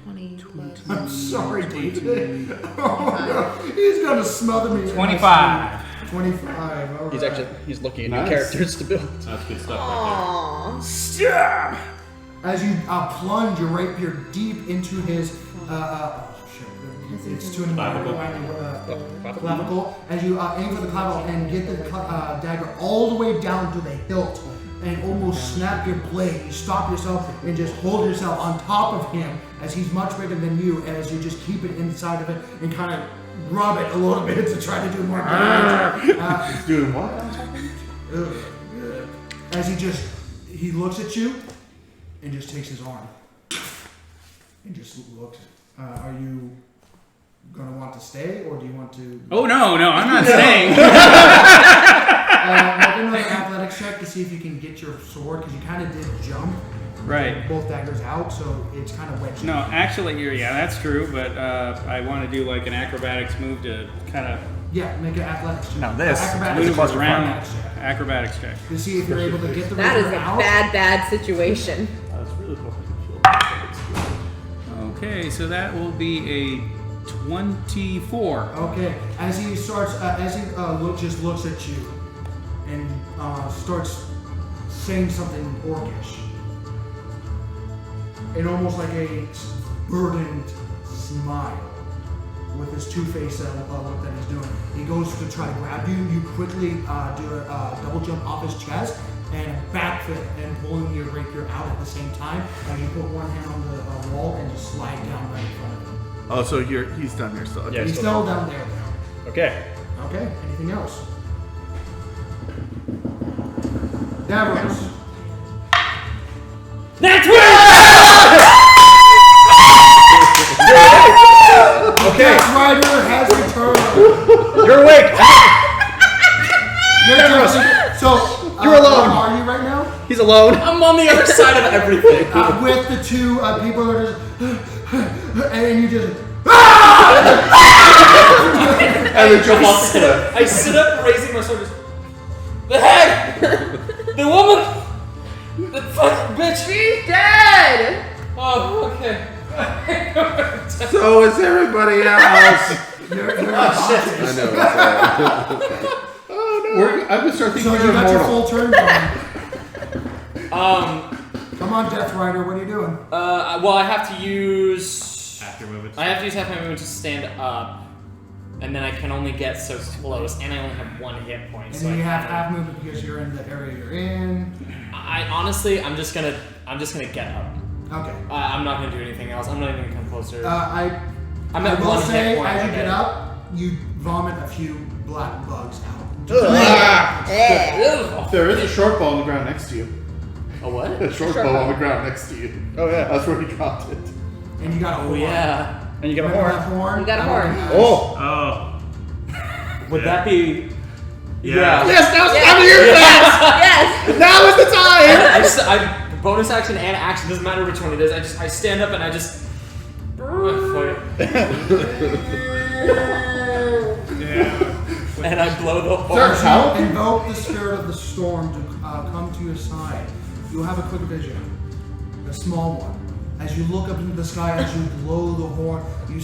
20. I'm sorry, David. Oh no, he's gonna smother me. 25. 25. All right. He's looking at new Nice. characters to build. That's good stuff right Aww. Stab! As you plunge your rapier deep into his, it's 2 clavicle. As you aim for the clavicle and get the dagger all the way down to the hilt and almost snap your blade, you stop yourself and just hold yourself on top of him as he's much bigger than you, as you just keep it inside of it and kind of rub it a little bit to try to do more damage. He's doing what? As he looks at you and just takes his arm and just looks. Are you gonna want to stay, or do you want to? Oh no, I'm not staying. Make another athletics check to see if you can get your sword, because you kind of did jump. Right. Both daggers out, so it's kind of wedged. No, actually, yeah, that's true, but I want to do like an acrobatics move to kind of Yeah, make an athletics check. Now this acrobatics move check. around. Athletics check. Acrobatics check. To see if you're able to get the That is a razor out. bad situation. I was really hoping to Okay, so that will be a 24. Okay, as he starts, just looks at you and starts saying something orcish, and almost like a burdened smile with his two-faced look that he's doing. He goes to try to grab you. You quickly do a double jump off his chest and backflip and pulling your rapier out at the same time. And you put one hand on the wall and just slide down right in front of him. Oh, so he's down here still. Okay. Yeah. He's still down there now. Okay. Okay, anything else? Davros. That's Okay. Death Rider has returned. You're awake. So, You're alone. Where are you right now? He's alone. I'm on the other side of everything. With the two people that are just, and you just, And then jump off the cliff. I sit up, raising my sword. Just, the heck! The woman! The fucking bitch! She's dead! Oh, okay. So is everybody else. you're I know. I'm gonna start So thinking you you're got your immortal. full turn going. Come on, Death Rider, what are you doing? Well, I have to use. Half your movement. I have to use half my movement to stand up, and then I can only get so close, and I only have 1 hit point. And So then you I have kinda- half movement because you're in the area you're in. I honestly, I'm just gonna get up. Okay. I'm not gonna do anything else. I'm not even gonna come closer. I I'm at will 1 say, hit point. as you okay. get up, you vomit a few black bugs out. There is a short bow on the ground next to you. A what? A short bow on the ground next to you. Oh yeah. That's where he dropped it. And you got a Oh horn. yeah. And you get a Remember horn. that horn? You got a That horn. one has- Oh. Oh. Would that be? Yeah. Yes, now's the Yeah. time of year. Yes! Now is the time. I bonus action and action doesn't matter which one it is. I stand up and I just. And I blow the horn. Sir, how? Invoke the spirit of the storm to come to your side. You'll have a quick vision, a small one. As you look up into the sky, as you blow the horn, you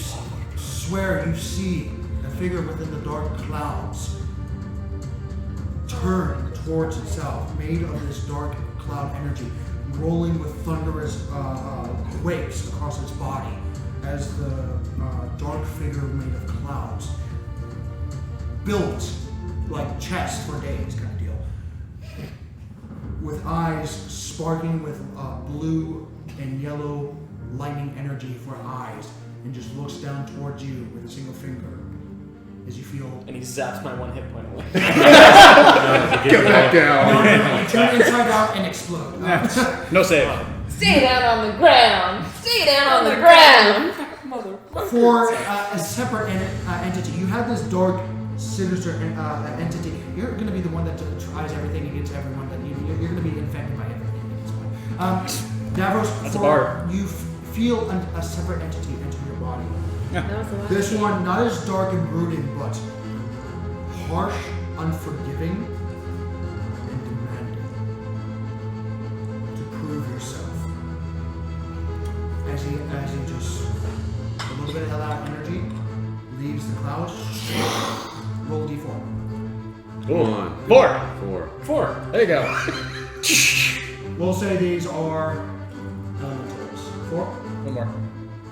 swear you see a figure within the dark clouds turn towards itself, made of this dark cloud energy, rolling with thunderous quakes across its body, as the dark figure made of clouds, built like chest for days kind of deal, with eyes sparkling with blue and yellow lightning energy for eyes, and just looks down towards you with a single finger as you feel. And he zaps my 1 hit point away. Get back down. You turn inside out and explode. No save. Stay down on the ground! Stay down on the ground! For a separate entity, you have this dark, sinister entity. You're going to be the one that tries everything against everyone. That you're going to be infected by everything at this point. Davros, That's a bar. you feel a separate entity enter your body. That was the last This game. one, not as dark and brooding, but harsh, unforgiving, and demanding. To prove yourself. As he just, a little bit of that energy, leaves the clouds. Roll a d4. 4. 4. There you go. We'll say these are elementals. 4? One more.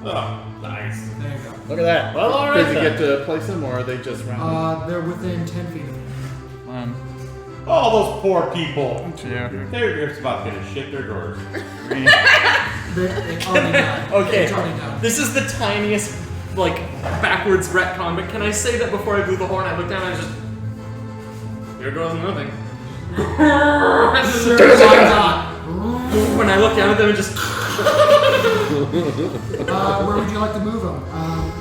Oh, nice. There you go. Look at that. Well, alright Does he then. get to place them, or are they just random? They're within 10 feet of him. 1, Oh, those poor people. 2, They're just about to shit their doors. 3. It's already done. Okay. It's already done. This is the tiniest, like, backwards retcon, but can I say that before I blew the horn, I looked down and I just... Here goes nothing. Sure, why not? When I looked down at them and just... Where would you like to move them?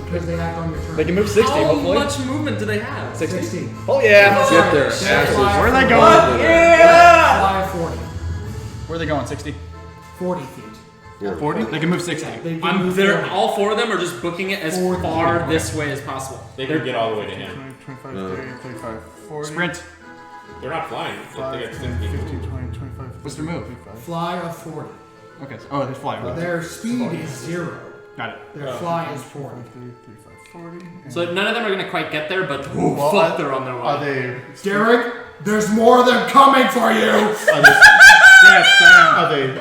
Because they act on your turn. They can move 60, How hopefully. much movement do they have? 60. 60. Oh yeah. Get their Fly asses. Where are they forward. going? Yeah! Fly 40. Where are they going? 60. 40 feet. 40? They can move 60. They can move They're 40. all four of them are just booking it as 40. far this way as possible. They can get all the way to him. 25, 30, 35, 40. Sprint. They're not flying. They 5, got 10, 10 feet. 15, 20, 25. What's their move? 35. Fly of 40. Okay. Oh, they fly. Right. Their speed is 0. Got it. Their fly is 40. 35, 40. So none of them are gonna quite get there, but Well, fuck, they're on their Are way. they? Derek, there's more of them coming for you! Are they? Yes.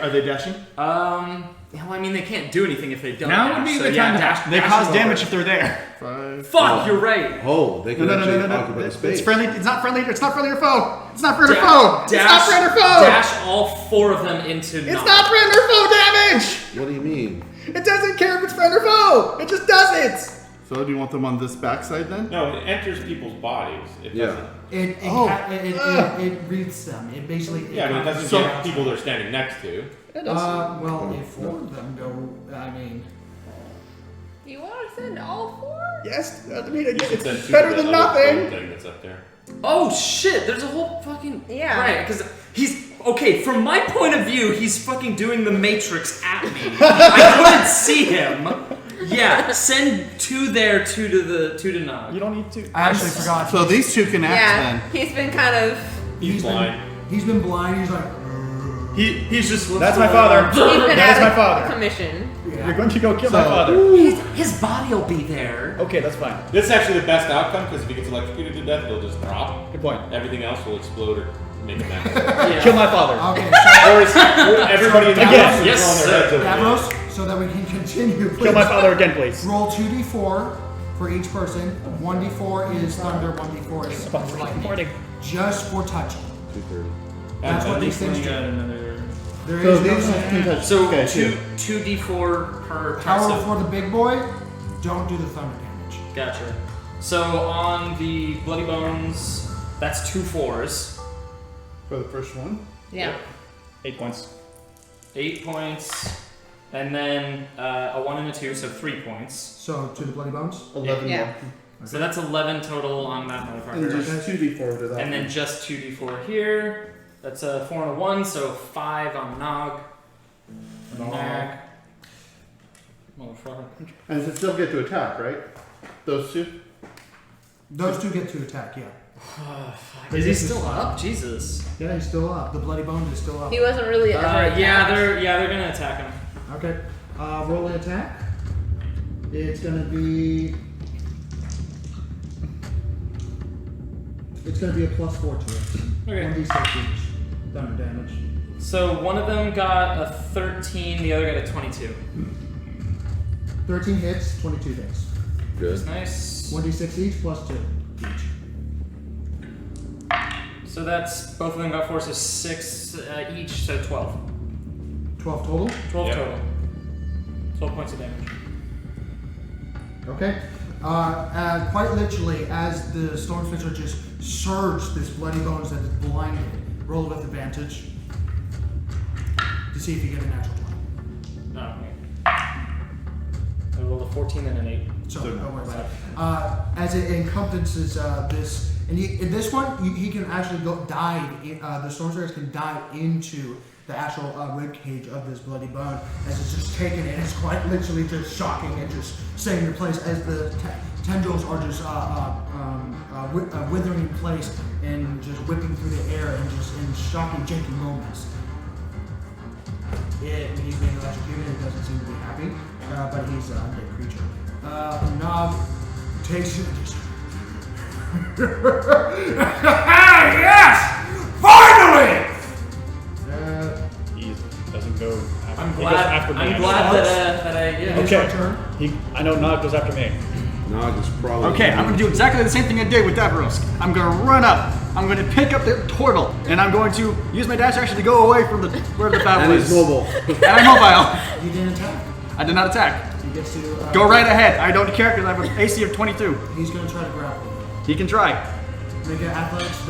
Are they dashing? Well, I mean, they can't do anything if they don't. Now would be the time to dash. They dash cause them damage over. if they're there. 5. Fuck, you're right. Oh, they can actually occupy the space. It's friendly. It's not friendly. It's not friendly or foe. It's not friend or Da- foe. It's not friend or foe. Dash all four of them into. It's not friend or foe damage. What do you mean? It doesn't care if it's friend or foe. It just does it. So do you want them on this backside then? No, it enters people's bodies. It Yeah. doesn't. It reads them. It basically. Yeah, but it doesn't So- get people they're standing next to. Well, if 4 of them go, I mean. You want to send all 4? Yes. I mean, You should send it's two better to than that other nothing. thing that's up there. Oh shit! There's a whole fucking Yeah. Right, because he's okay. From my point of view, he's fucking doing the Matrix at me. I couldn't see him. Yeah, send 2 there, 2 to Nog. You don't need to. I actually forgot. So these two can act Yeah. then. He's been kind of. He's blind. He's been blind. He's like. He's just. That's my father. He's been That is out my of father. commission. You're going to go kill my So- father. His body will be there. Okay, that's fine. This is actually the best outcome because if he gets electrocuted to death, he'll just drop. Good point. Everything else will explode or make a mess. Yeah. Kill my father. Okay, so Or is everybody in the Again. house is Yes, throwing sir. their heads over Davros, so that we can continue. Kill Please. my father again, please. Roll 2d4 for each person. 1d4 is thunder, 1d4 is lightning. Morning. Just for touching. 230. That's what these things do. There So is no these such can touch. So okay, 2d4 per power person. for the big boy. Don't do the thunder damage. Gotcha. So on the Bloody Bones, that's 2 4s. For the first one. Yeah. 8 points. 8 points. And then a 1 and a 2, so 3 points. So to the bloody bones. 11 Yeah. more. So that's 11 total on that And motherfucker. just 2d4 to that. And then just 2d4 here. That's a 4 and a 1, so 5 on Nog. Nag. Motherfucker. And does it still get to attack, right? Those two? Those two get to attack. Yeah. Is he still up? Jesus. Yeah, he's still up. The bloody bones is still up. He wasn't really ever attacked. They're gonna attack him. Okay. Roll an attack. It's gonna be. It's gonna be a +4 to it. Okay. 1d6 each. Thunder damage. So one of them got a 13, the other got a 22. 13 hits, 22 hits. Good. Nice. 1d6 each, +2 each. So that's both of them got 4, so 6 each, so 12. 12 total. 12 Yeah. total. 12 points of damage. Okay. Quite literally, as the Storm Spitzer just surged this bloody bones that is blinded, roll with advantage to see if you get a natural 20. Oh, okay. I rolled a 14 and an 8. So don't worry about it. As it encompasses this, and in this one, he can actually go dive. The Storm Spitzer can dive into the actual rib cage of this bloody bone as it's just taken it. It's quite literally just shocking and just staying in place as the tendrils are just withering in place and just whipping through the air and just in shocking, janky moments. He's being electrocuted. It doesn't seem to be happy, but he's a undead creature. Nog takes it. Yes! Finally! He doesn't go. I'm he goes glad. after me. I'm glad that I. Yeah. It's your turn. I know Nog goes after me. Nog is probably. Okay, I'm going to do exactly the same thing I did with Davros. I'm going to run up. I'm going to pick up the turtle, and I'm going to use my dash action to go away from where the battle And is. he's mobile. And I'm mobile. He didn't attack. I did not attack. He gets to Go right ahead. I don't care because I have an AC of 22. He's going to try to grapple. He can try. Make an athletics,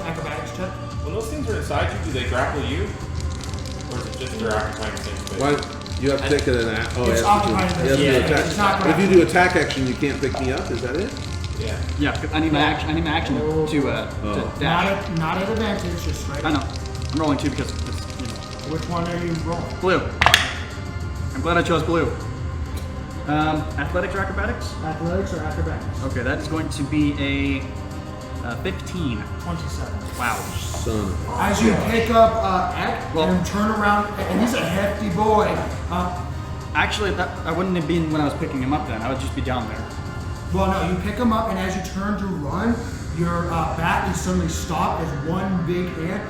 acrobatics check. When those things are inside you, do they grapple you? Or is it just they're occupying the same space? Why? You have to take it in an oh, It's yes, occupying you have to the- do it's not attack. If you do attack action, you can't pick me up. Is that it? Yeah. Yeah, 'cause I need my action. I need my action to dash. Not at advantage, just straight. I know. I'm rolling 2 because it's Which one are you rolling? blue. I'm glad I chose blue. Athletics or acrobatics? Athletics or acrobatics? Okay, that is going to be a 15. 27. Wow. Son. As you pick up Eck Well- and turn around, and he's a hefty boy. Actually, that wouldn't have been when I was picking him up then. I would just be down there. Well, no, you pick him up, and as you turn to run, your bat is suddenly stopped as one big hand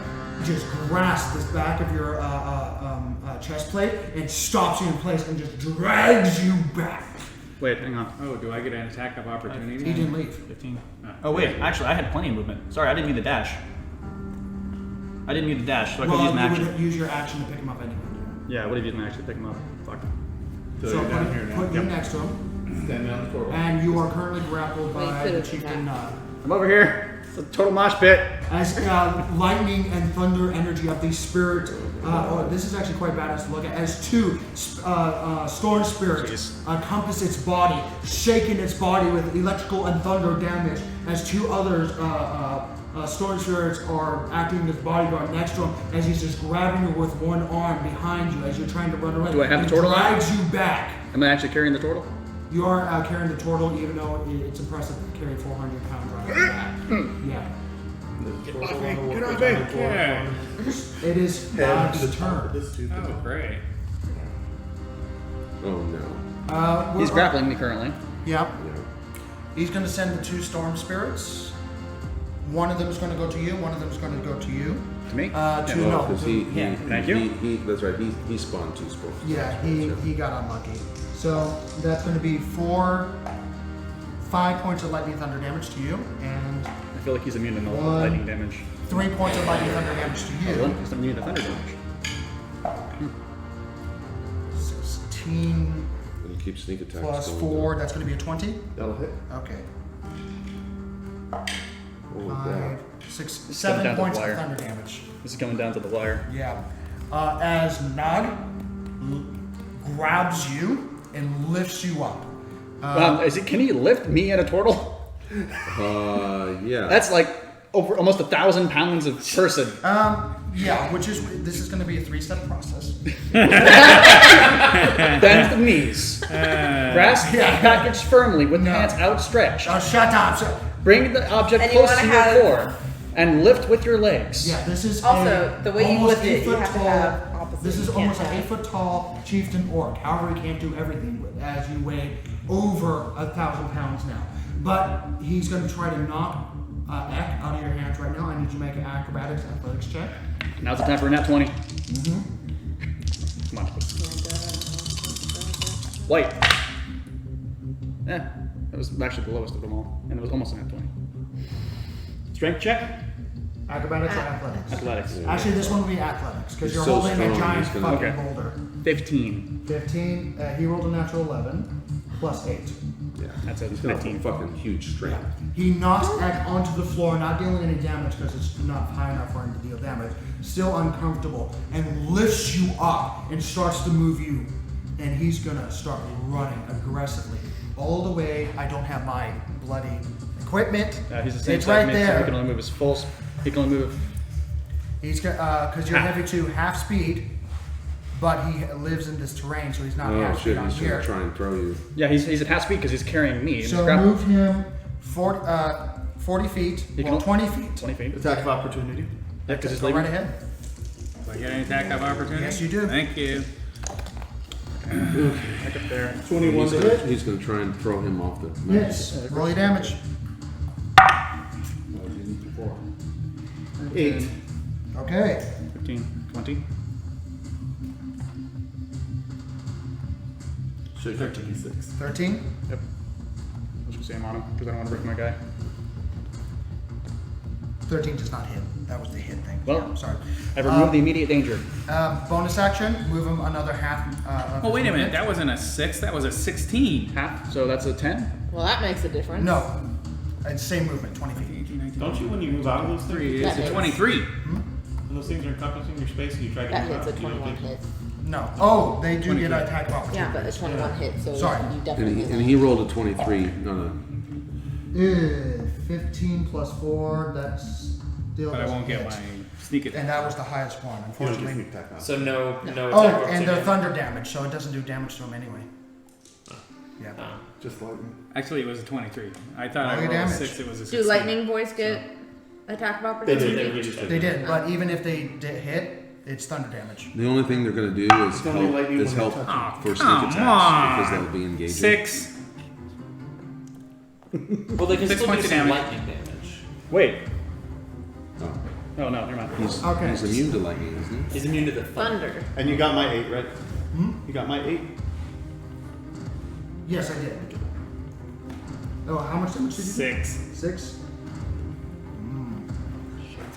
just grasps the back of your chest plate and stops you in place and just drags you back. Wait, hang on. Oh, do I get an attack of opportunity? He didn't leave. 15. Oh wait, actually I had plenty of movement. Sorry, I didn't need the dash. I didn't need the dash, so I could use an Well, you action. would use your action to pick him up anyway. Yeah, I would have used an action to pick him up. Fuck. So So you're down here now. put you next to him, Stand on the turtle. and you are currently grappled Well, you by could the have chieftain attacked. I'm over here. It's a total mosh pit. As lightning and thunder energy of the spirit, this is actually quite badass to look at, as two storm spirits encompass its body, shaking its body with electrical and thunder damage, as two others, storm spirits are acting as bodyguard next to him, as he's just grabbing you with one arm behind you as you're trying to run away. Do I have the He turtle? drags you back. Am I actually carrying the turtle? You are carrying the turtle, even though it's impressive to carry 400 pounds on your back. Yeah. Get off me! Yeah. It is Nog's turn. Oh, great. Oh no. He's grappling me currently. Yep. He's going to send the two storm spirits. One of them is going to go to you. One of them is going to go to you. To me? No. Because Thank you. He, that's right. He spawned two spawns. Yeah, he got unlucky. So that's going to be 5 points of lightning thunder damage to you, and I feel like he's immune to no One. lightning damage. 3 points of lightning thunder damage to Oh, really? you. He's immune to thunder damage. 16 And you keep sneak attacks. plus going 4. That's going to be a 20. That'll hit. Okay. What was 5, that? 6, coming 7 down to the points of wire. thunder damage. This is coming down to the wire. Yeah. As Nog grabs you and lifts you up. Can he lift me and a turtle? Yeah. That's like over almost 1,000 pounds of person. Yeah, this is going to be a 3-step process. Bend the knees. Grasp the package firmly with hands outstretched. Oh, shut up. Bring the object And you close wanna to your have- core and lift with your legs. Yeah, this is Also, the way you almost lift it, you 8 foot have to tall. have opposite. This is You can't almost an have- 8 foot tall chieftain orc. However, he can't do everything as you weigh over 1,000 pounds now. But he's going to try to knock Eck out of your hands right now. I need you to make an acrobatics athletics check. Now's the time for a nat 20. Come on. White. That was actually the lowest of them all. And it was almost a nat 20. Strength check? Acrobatics or athletics? Athletics. Actually, this one will be athletics because He's you're so holding strong, a giant he's gonna- fucking Okay. boulder. 15. 15. He rolled a natural 11 plus 8. Yeah. That's a He's got a 15. fucking huge strength. He knocks Eck onto the floor, not dealing any damage because it's not high enough for him to deal damage. Still uncomfortable, and lifts you up and starts to move you. And he's gonna start running aggressively all the way. I don't have my bloody equipment. He's the same it's size right as me, so he can there. only move his full. He can only move He's because you're heavy 2, half speed, but he lives in this terrain, so he's not Oh half speed shit! on He's here. gonna try and throw you. Yeah, he's at half speed because he's carrying me. So move him 40 feet, He well, can- 20 feet. 20 feet. Attack of opportunity. Yeah, because he's Go leaving. right ahead. Do I get any attack of opportunity? Yes, you do. Thank you. Back up there. 21 He's to gonna, hit. he's gonna try and throw him off the map. Yes. Roll your damage. 8. Okay. 15, 20. Should 13d6. 13. Yep. Let's just say I'm on him because I don't want to break my guy. 13 does not hit. That was the hit thing. Well, Yeah, sorry. I've removed the immediate danger. Bonus action. Move him another half. Of Oh, wait a his minute. movement. That wasn't a 6. That was a 16. Half, so that's a 10. Well, that makes a difference. No. It's same movement. 20 feet. 18, 19, Don't you, when you move out of those things, 3 That is a hits. 23. when those things are encompassing your space and you try to That move hits out, a you don't 21 get- hit. No. Oh, they do 20 get an feet. attack of opportunity. Yeah, but a 21 hit, so Sorry. you And definitely. he rolled a 23. No. 15 plus 4. That's still. But I won't get hit. my sneak attack. And that was the highest one, unfortunately. So no attack Oh, opportunity. and they're thunder damage, so it doesn't do damage to him anyway. Yeah. Oh. Just lightning. Actually, it was a 23. I thought I Roll your rolled a damage. 6. It was a Do 16. lightning boys get attack of opportunity? They did, but even if they did hit, it's thunder damage. The only thing they're gonna do is It's only lightning when help they touch Oh, for sneak come attacks on. because they'll be engaging. 6. Well, they can 6 still do points of some damage. lightning damage. Wait. Oh, Oh, no, never mind. he's Okay. immune to lightning, isn't he? He's immune to the thunder. Thunder. And you got my 8, right? You got my 8? Yes, I did. Oh, how much damage did you do? 6. 6?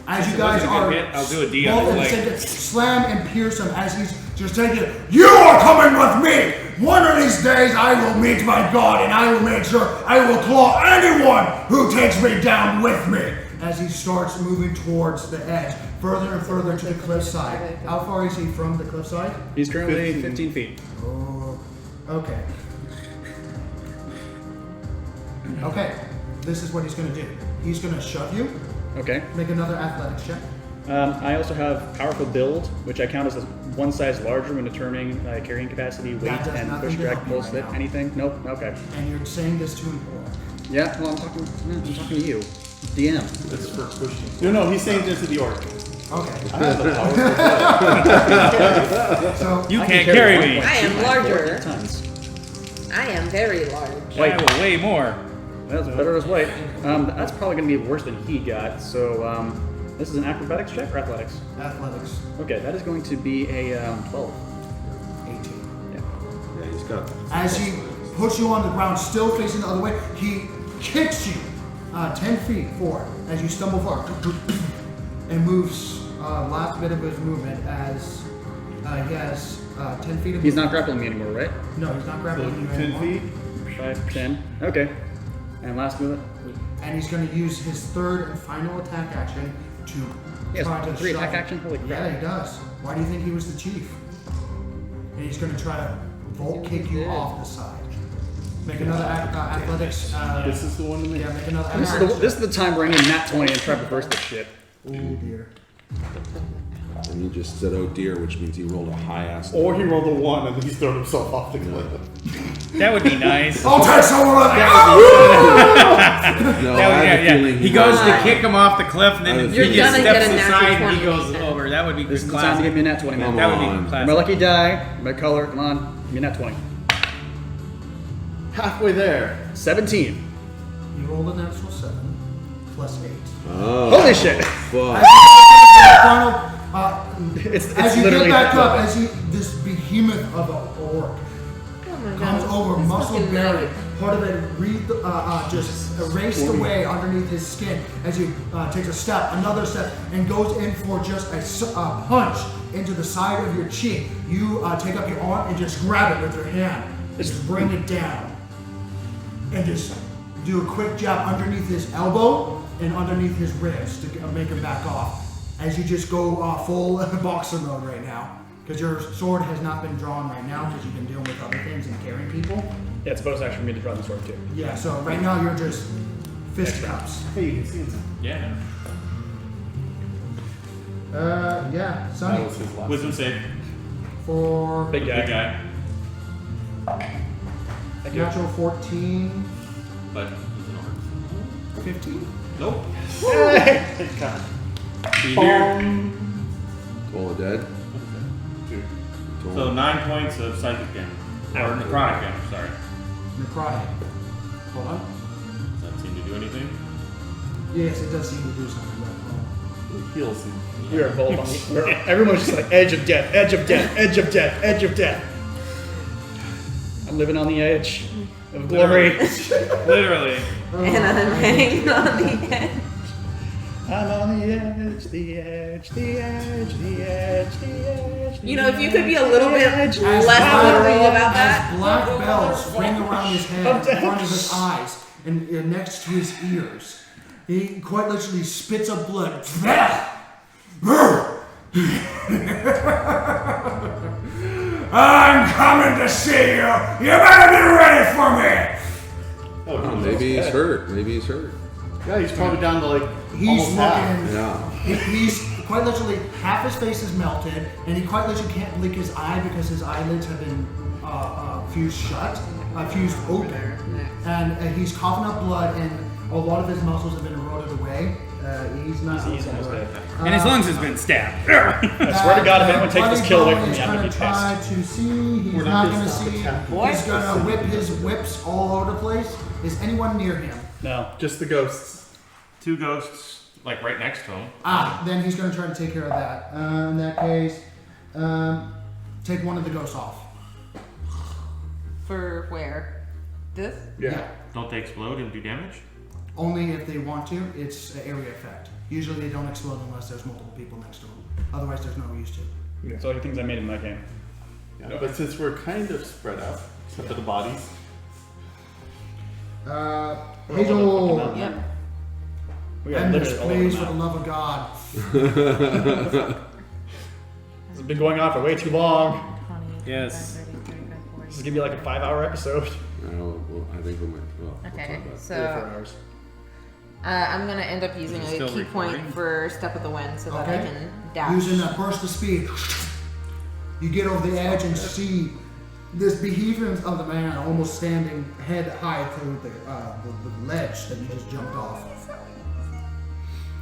As you If it guys was a good are hit, I'll do a D both on at the the leg. same time, slam and pierce him as he's just taking it. You are coming with me! One of these days I will meet my God and I will make sure I will claw anyone who takes me down with me! As he starts moving towards the edge, further and further to the cliffside. How far is he from the cliffside? He's currently 15 feet. Oh, okay. Okay, this is what he's gonna do. He's gonna shove you. Okay. Make another athletics check. I also have powerful build, which I count as one size larger when determining carrying capacity, weight, That does and nothing push to drag, help you pull, right slip, now. anything. Nope. Okay. And you're saying this to him. Yeah. Well, I'm talking to you, DM. That's for pushing. No, he's saying this to the orc. Okay. I have the power. So You I can't can carry one me. point I am 2 by 4 larger. Tons. I am very large. I will weigh more. That's better as weight. That's probably going to be worse than he got. So this is an acrobatics check or athletics? athletics, Okay, that is going to be a 12. 18. Yeah. Yeah, he's got. As he puts you on the ground, still facing the other way, he kicks you 10 feet forward as you stumble forward and moves last bit of his movement as he has 10 feet of He's not grappling me anymore, right? No, he's not grabbing you 10 anymore. feet? 5, 10. Okay. And last movement. And he's going to use his third and final attack action to He has try to 3 attack shove- action? Holy crap. Yeah, he does. Why do you think he was the chief? And he's going to try to volt kick you off the side. Make another athletics. This is the one to make. Yeah, make another This athletics. is the time where I need nat 20 and try to reverse this shit. Oh dear. And he just said, "Oh dear," which means he rolled a high ass. Or he rolled a 1 and then he's thrown himself off the cliff. That would be nice. I'll take someone of No, That would- I have a feeling He goes to rolled- kick him off the cliff, and then You're he just gonna get steps a natural aside and he 20. goes over. That would be This is good the time to give me classic. a nat 20, man. Come That would be on. My classic. lucky die, my color, come on. Give me a nat 20. Halfway there. 17. You rolled a natural 7 plus 8. Oh, Holy shit! fuck. Final, It's as you get literally back that up, level. as you this behemoth of an orc Oh my comes god. over, This muscle fucking buried, knife. part of it just erased away underneath his skin as he takes a step, another step, and goes in for just a punch into the side of your cheek. You take up your arm and just grab it with your hand, just bring it down, and just do a quick jab underneath his elbow and underneath his ribs to make him back off. As you just go full boxer mode right now. Because your sword has not been drawn right now because you've been dealing with other things and carrying people. Yeah, it's a bonus action for me to draw the sword too. Yeah, so right now you're just fist cups. Hey, you can see it. Yeah. Yeah, That Sonny. was his last. Wisdom save. For Big guy. Big guy. Thank you. natural 14, But he's an orc. 15. Nope. Hey! God. You hear? All dead. Dude. So 9 points of psychic damage. Or necrotic damage, sorry. Necrotic. Hold on. Does that seem to do anything? Yes, it does seem to do something. It heals you. We are both on the, everyone's just like edge of death, edge of death, edge of death, edge of death. I'm living on the edge of glory. Literally. And I'm hanging on the edge. I'm on the edge, the edge, the edge, the edge, the edge. You know, if you could be a little bit As less black- literal about that. As black bells ring around his head, in front of his eyes, and next to his ears, he quite literally spits up blood. I'm coming to see you. You better be ready for me. Oh, maybe he's hurt. Maybe he's hurt. Yeah, he's probably down to like He's almost half. looking. Yeah. He's quite literally half his face is melted, and he quite literally can't blink his eye because his eyelids have been fused shut, fused open, and he's coughing up blood, and a lot of his muscles have been eroded away. He's not. He's almost dead. And his lungs has been stabbed. I swear to God, if anyone takes this kill away from me, I'm gonna be try pissed. to see. He's We're not not going to gonna see. stop He's going to whip his whips all over the place. Is anyone near him? No. Just the ghosts. 2 ghosts, like right next to him. Then he's going to try to take care of that. In that case, take one of the ghosts off. For where? This? Yeah. Don't they explode and do damage? Only if they want to. It's an area effect. Usually they don't explode unless there's multiple people next to them. Otherwise, there's no use to. It's all the things I made in my game. Yeah. But since we're kind of spread out, except for the bodies. Hazel, Yep. We got end this, literally all over please, the for the map. love of God. This has been going on for way too long. Yes. This is gonna be like a 5-hour episode. Well, I think we might. Well, we'll Okay, talk about it. 3 or 4 so hours. I'm gonna end up using Is a it key still point recording? for Step of the Wind so that I Okay. can dash. Using a burst of speed, you get over the edge and see this behemoth of the man almost standing head high through the ledge that you just jumped off.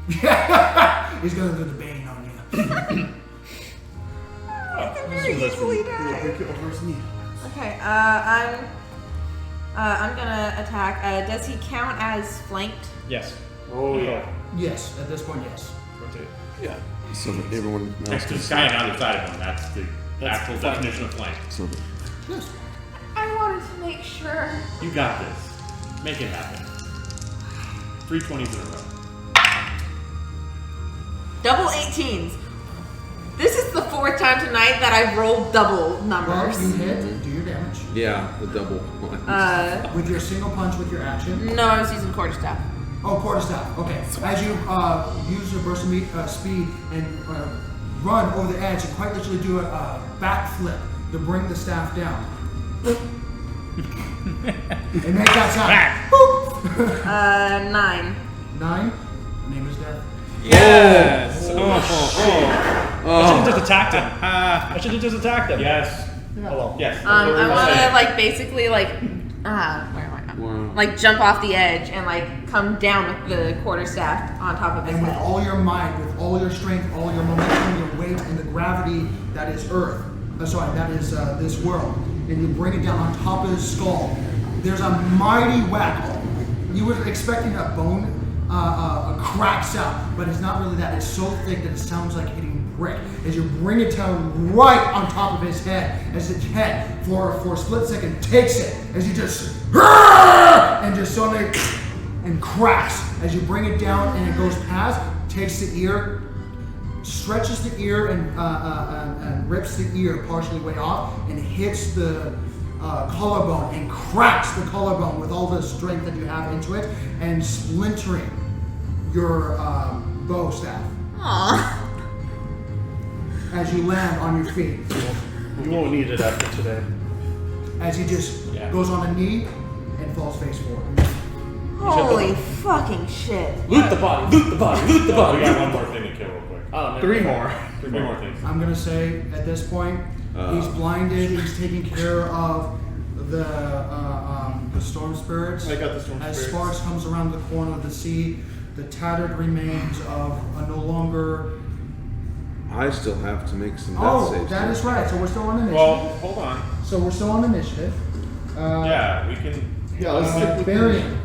He's gonna do the bane on you. Very easily die. Break it over his knee. Okay, I'm gonna attack. Does he count as flanked? Yes. Oh yeah. Yes, at this point, yes. Rotate. Yeah. So that everyone else Next to can the guy on the other side of him. That's the actual definition of flank. So that Yes. I wanted to make sure. You got this. Make it happen. 3 20s in a row. Double 18s. This is the 4th time tonight that I've rolled double Well, numbers. you hit, do your damage. yeah, the double one. With your single punch with your action. No, I was using quarterstaff. Oh, quarterstaff. Okay. As you use your burst of speed and run over the edge, you quite literally do a backflip to bring the staff down. And make that sound. Boop. 9. 9. Name is death. Yes. I should have just attacked him. I should have just attacked him. Yes. Oh well. Yes. I That's what we're want to saying. like basically like where am I? Wow. Like jump off the edge and like come down with the quarterstaff on top of his And with head. all your might, with all your strength, all your momentum, your weight, and the gravity that is Earth, that is this world, and you bring it down on top of his skull, there's a mighty whack. You were expecting a bone a crack sound, but it's not really that. It's so thick that it sounds like hitting brick. As you bring it down right on top of his head, as his head, for a split second, takes it, as you just, and just suddenly, and cracks. As you bring it down and it goes past, takes the ear, stretches the ear and rips the ear partially way off, and hits the collarbone and cracks the collarbone with all the strength that you have into it, and splintering your bow staff Aww. as you land on your feet. You won't need it after today. As he just Yeah. goes on a knee and falls face forward. Holy fucking shit. Loot the body, loot the body, loot the We body. got one more thing to kill real quick. Oh, no. 3 more. Three more things. I'm gonna say at this point, he's blinded. He's taking care of the storm spirits. I got the storm As spirits. Sparks comes around the corner to see the tattered remains of a no longer. I still have to make some death Oh, saves. that is right. So we're still on initiative. Well, hold on. So we're still on initiative. Yeah, we can. Yeah, let's stick with Varian.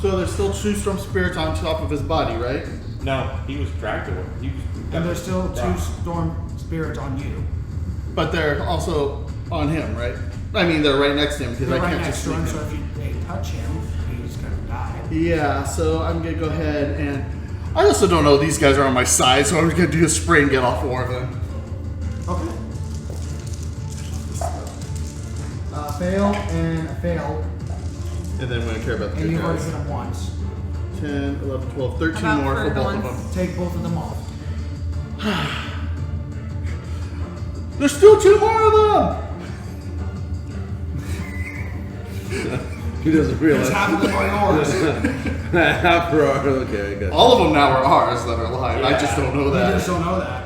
So there's still 2 storm spirits on top of his body, right? No, he was dragged away. He was And there's still 2 Right. storm spirits on you. But they're also on him, right? I mean, they're right next to him because They're I right can't next just to him, sneak so him. if they touch him, he's gonna die. Yeah, so I'm gonna go ahead and I also don't know these guys are on my side, so I'm just gonna do a spray and get all 4 of them. Okay. Fail and fail. And then when I care about the And good you've already guys. hit him once. 10, 11, 12, 13 How about more for for both the of ones- them. Take both of them off. There's still 2 more of them! He doesn't realize. Half of them are yours. Half per hour. Okay, I got it. All of them now are ours that are alive. I just don't know You that. just don't know that.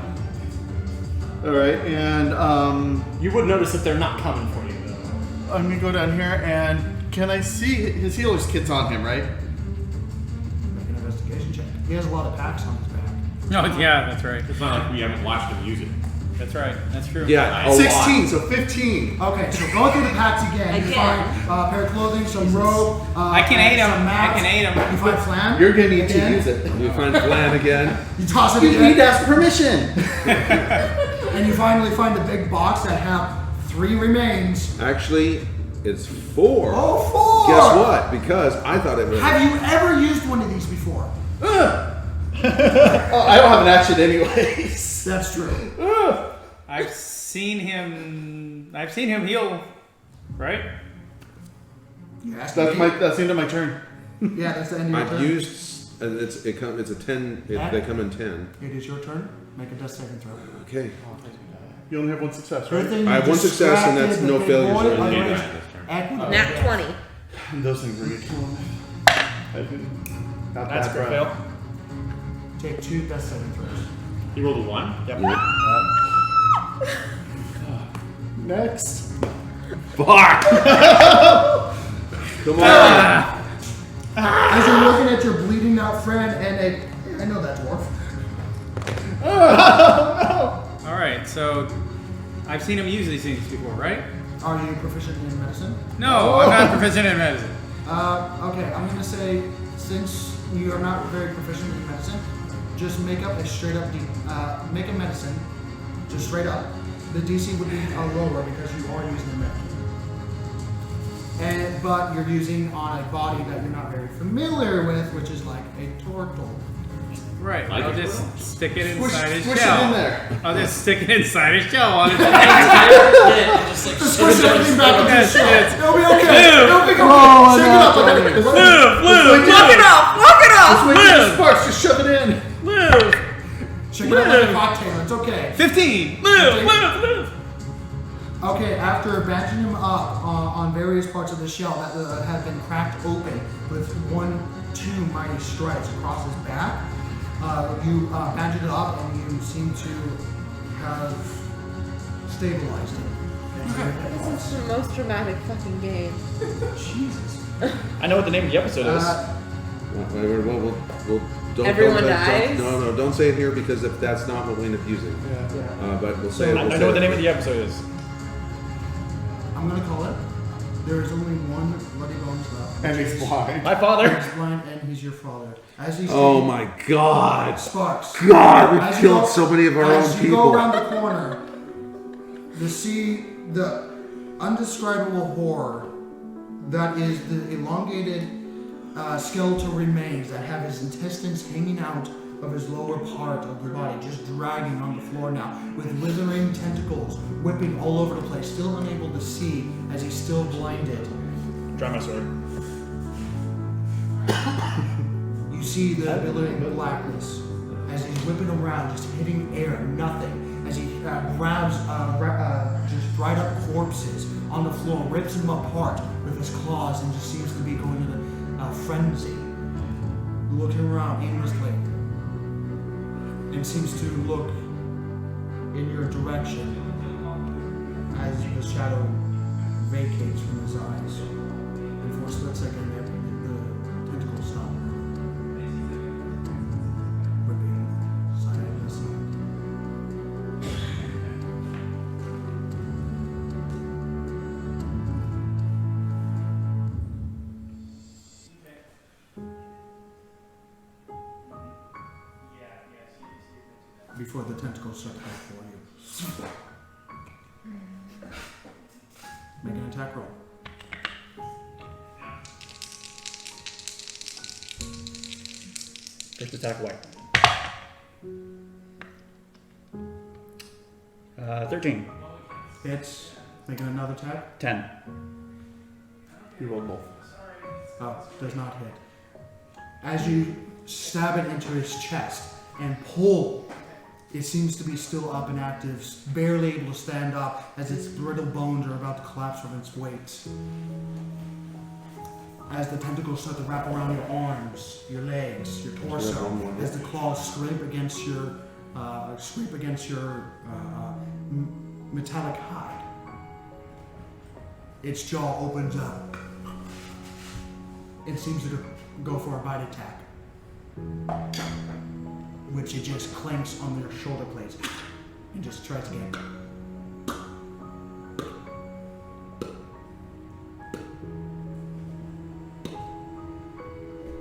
Alright, and You would notice that they're not coming for you, though. I'm gonna go down here and can I see his healer's kit's on him, right? Make an investigation check. He has a lot of packs on his back. Oh, yeah, that's right. It's not like we haven't watched him use it. That's right. That's true. Yeah, a 16, lot. so 15. Okay, so go through the packs again. You Again. find a pair of clothing, some robe. I can aid him. some I mats. can aid him. You find flan. You're gonna need again. to use it. You find Flan again. You toss it You again. need to ask permission. And you finally find a big box that have 3 remains. Actually, it's 4. Oh, 4! Guess what? Because I thought it was. Have you ever used one of these before? Oh, I don't have an action anyways. That's true. I've seen him heal, right? Yes. That's the end of my turn. Yeah, that's the end of your I've turn. used. It's a 10. They come in 10. It is your turn. Make a death saving throw. Okay. You only have 1 success, right? Everything I have you 1 success and that's distracted no the big failures boy, or otherwise- anything. Excellent. Nat 20. And those things are gonna kill him. Not That's bad, for a bro. fail. Take 2 death saving throws. He rolled a 1. Yep. Next. Fuck! Come on. As you're looking at your bleeding out friend and I know that dwarf. All right. So I've seen him use these things before, right? Are you proficient in medicine? No, I'm not proficient in medicine. Okay, I'm gonna say since you are not very proficient in medicine, just make up a straight up make a medicine, just straight up. The DC would be lower because you are using a med. But you're using on a body that you're not very familiar with, which is like a turtle. Right. Like I'll it just will. stick it Squish, inside his squish shell. it in there. I'll just stick it inside his shell on his Just squish everything back into the Yes, shell. yes. It'll be okay. It'll be okay. Oh, Shake it up. Lock it off! Lock it off! Wait, just sparks, just shove it in. Shake it up like a cocktail. It's okay. 15. Okay, after bandaging him up on various parts of the shell that have been cracked open with 2 mighty stripes across his back, you bandaged it up and you seem to have stabilized him. This is the most dramatic fucking game. Jesus. I know what the name of the episode is. We'll don't. Everyone don't, dies? No, don't say it here because if that's not what we end up using. But we'll say it. I know what the name of the episode is. I'm gonna call it. There is only one bloody bones left. And he's blind. My father. He's blind and he's your father. As he's Oh my God! Sparks. God, we've As you killed go- so many of our own As you people. go around the corner, you see the undescribable horror that is the elongated skeletal remains that have his intestines hanging out of his lower part of the body, just dragging on the floor now, with withering tentacles whipping all over the place, still unable to see as he's still blinded. Draw my sword. You see the billowing blackness as he's whipping around, just hitting air, nothing. As he grabs just dried up corpses on the floor, rips them apart with his claws, and just seems to be going in a frenzy. looking around aimlessly, and seems to look in your direction as the shadow vacates from his eyes. And for a split second, the tentacles stop. Ripping side to side. Before the tentacles start to go for you. Make an attack roll. First attack away. 13. Hits. Making another attack. 10. You rolled both. Oh, does not hit. As you stab it into his chest and pull, it seems to be still up and active, barely able to stand up as its brittle bones are about to collapse from its weight. As the tentacles start to wrap around your arms, your legs, your torso, as the claws scrape against your metallic hide, its jaw opens up. It seems to go for a bite attack, which it just clanks on their shoulder blades and just tries again.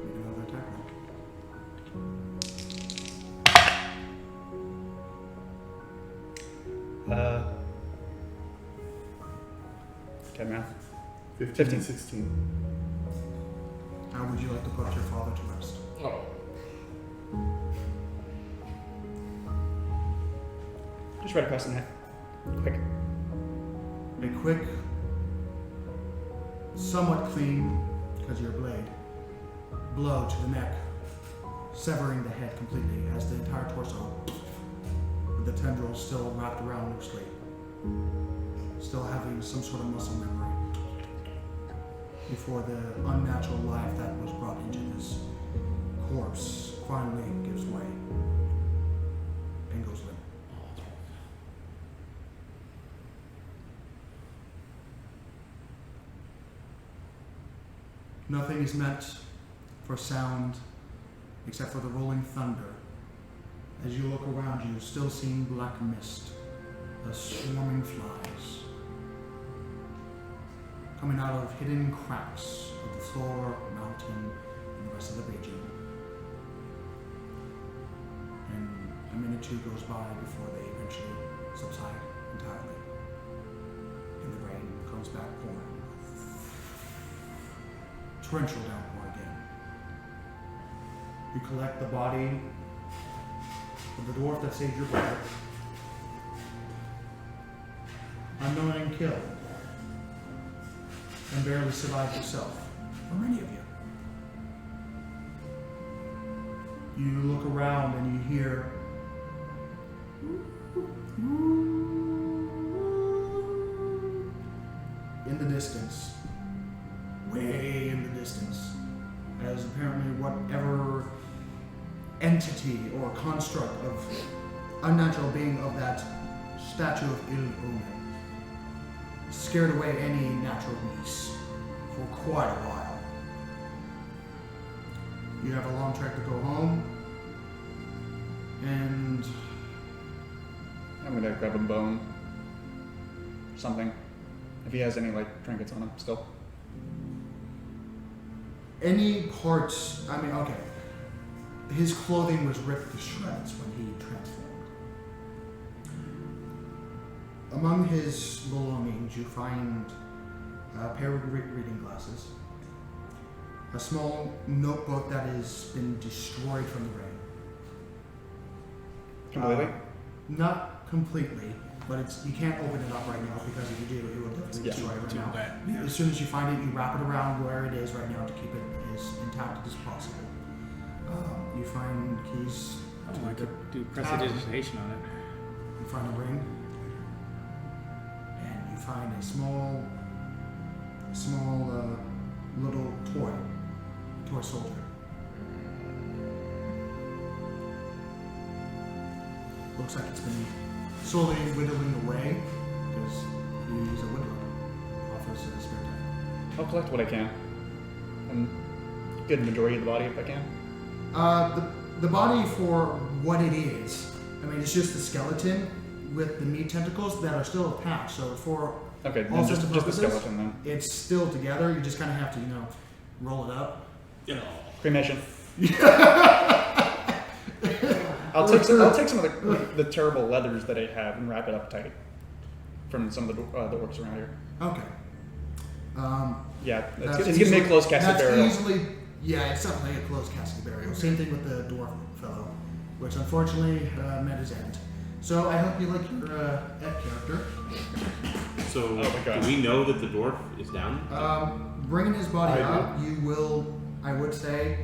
Make another attack roll. 10 math. 15, 16. How would you like to put your father to rest? Oh. Just right across the neck. Quick. A quick, somewhat clean, because you're a blade, blow to the neck, severing the head completely as the entire torso, with the tendrils still wrapped around loosely, still having some sort of muscle memory, before the unnatural life that was brought into this corpse finally gives way and goes limp. Nothing is meant for sound except for the rolling thunder. As you look around you, still seeing black mist, the swarming flies, coming out of hidden cracks of the floor, mountain, and the rest of the region. And a minute or two goes by before they eventually subside entirely. And the rain comes back pouring. Torrential downpour again. You collect the body of the dwarf that saved your brother. Unknown and killed. And barely survived yourself. For many of you. You look around and you hear in the distance, way in the distance, as apparently whatever entity or construct of unnatural being of that statue of Il-Omen scared away any natural beasts for quite a while. You have a long trek to go home, and I'm gonna grab a bone. Something. If he has any, like, trinkets on him still. any parts, I mean, okay, his clothing was ripped to shreds when he transformed. Among his belongings, you find a pair of reading glasses, a small notebook that has been destroyed from the rain. Completely? Not completely, but it's you can't open it up right now because if you do, it will definitely destroy it right too now. bad, yeah. As soon as you find it, you wrap it around where it is right now to keep it as intact as possible. You find keys. I could do prestidigitation on it. You find a ring, and you find a small little toy soldier. looks like it's been slowly whittling away because he's a whittler off his spare time. I'll collect what I can. And get the majority of the body if I can. The body for what it is, I mean, it's just a skeleton with the meat tentacles that are still attached. So for Okay, all then sorts just of the purposes, skeleton then. it's still together. You just kind of have to, roll it up. Cremation. I'll take some of the terrible leathers that I have and wrap it up tight from some of the orcs around here. Okay. Yeah, That's it's gonna make a closed casket burial. That's easily, yeah, it's something like a closed casket burial. Same thing with the dwarf fellow, which unfortunately met his end. So I hope you like your Ed character. So, Oh my God. do we know that the dwarf is down? Bringing his body up, you will, I would say,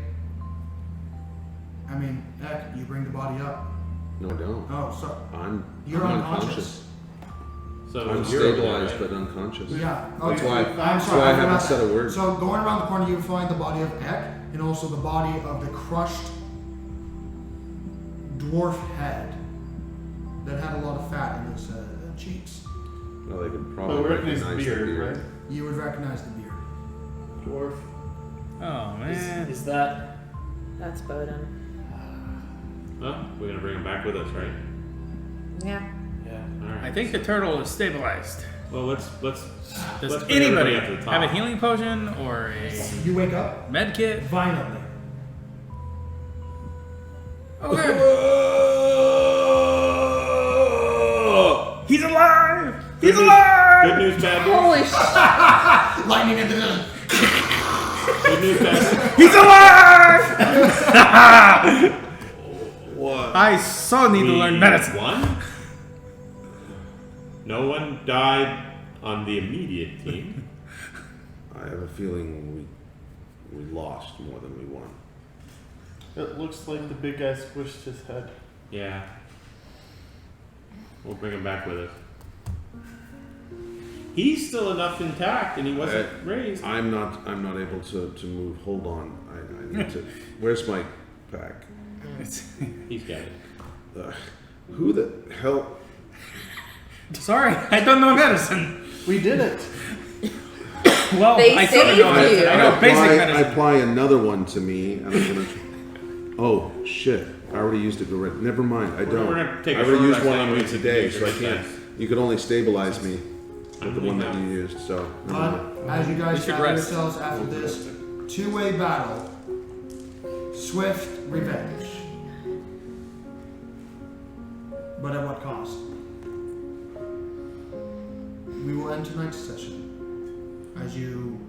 I mean, Ek, you bring the body up. No, I don't. Oh, so you're I'm unconscious. So I'm you're okay, stabilized right? but unconscious. Yeah. That's Okay. why. I'm That's sorry. why I haven't forgot said that. a word. So going around the corner, you find the body of Ek, and also the body of the crushed dwarf head that had a lot of fat in his cheeks. Well, they can But probably we recognize the recognize beard, right? You would recognize the beard. Dwarf. Oh man. Is that? That's Bowden. Well, we're gonna bring him back with us, right? Yeah. Yeah. All right. I think the turtle is stabilized. Well, let's Does let's bring anybody everybody up to the top. have a healing potion or a You wake up med kit? violently. Oh, good. He's alive! He's alive! Good news, bad news. Holy shit. Lightning in the Good news, bad He's alive! What? I so need to learn medicine. Won? No one died on the immediate team. I have a feeling we lost more than we won. It looks like the big guy squished his head. Yeah. We'll bring him back with us. He's still enough intact, and he wasn't raised. I'm not able to move. Hold on. I need to. Where's my pack? He's got it. Who the hell? Sorry, I don't know medicine. We did it. Well, They I sort of saved know medicine. you. I know basic I medicine. apply another one to me, and I'm gonna. Oh shit! I already used it already. Never mind. I don't. We're gonna take I a already short used rest one on me anyway, so today, you can so I use your can't. defense. You could only stabilize me with the one that you used. So. never mind. But as you guys We should gather rest. yourselves after this two-way battle, swift revenge. But at what cost? We will end tonight's session as you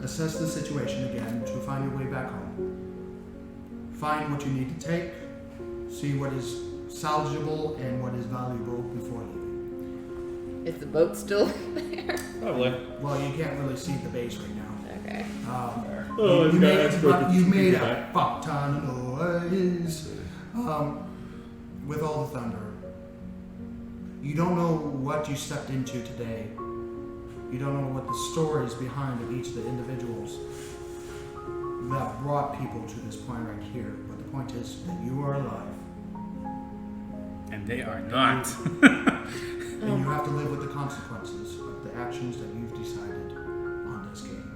assess the situation again to find your way back home. Find what you need to take, see what is salvageable and what is valuable before leaving. Is the boat still there? Probably. Well, you can't really see the base right now. Okay. Oh, you okay, made, that's but good. you made a Back. fuck ton of noise with all the thunder. You don't know what you stepped into today. You don't know what the stories behind of each of the individuals that brought people to this point right here. But the point is that you are alive, And they are not. and you have to live with the consequences of the actions that you've decided on this game.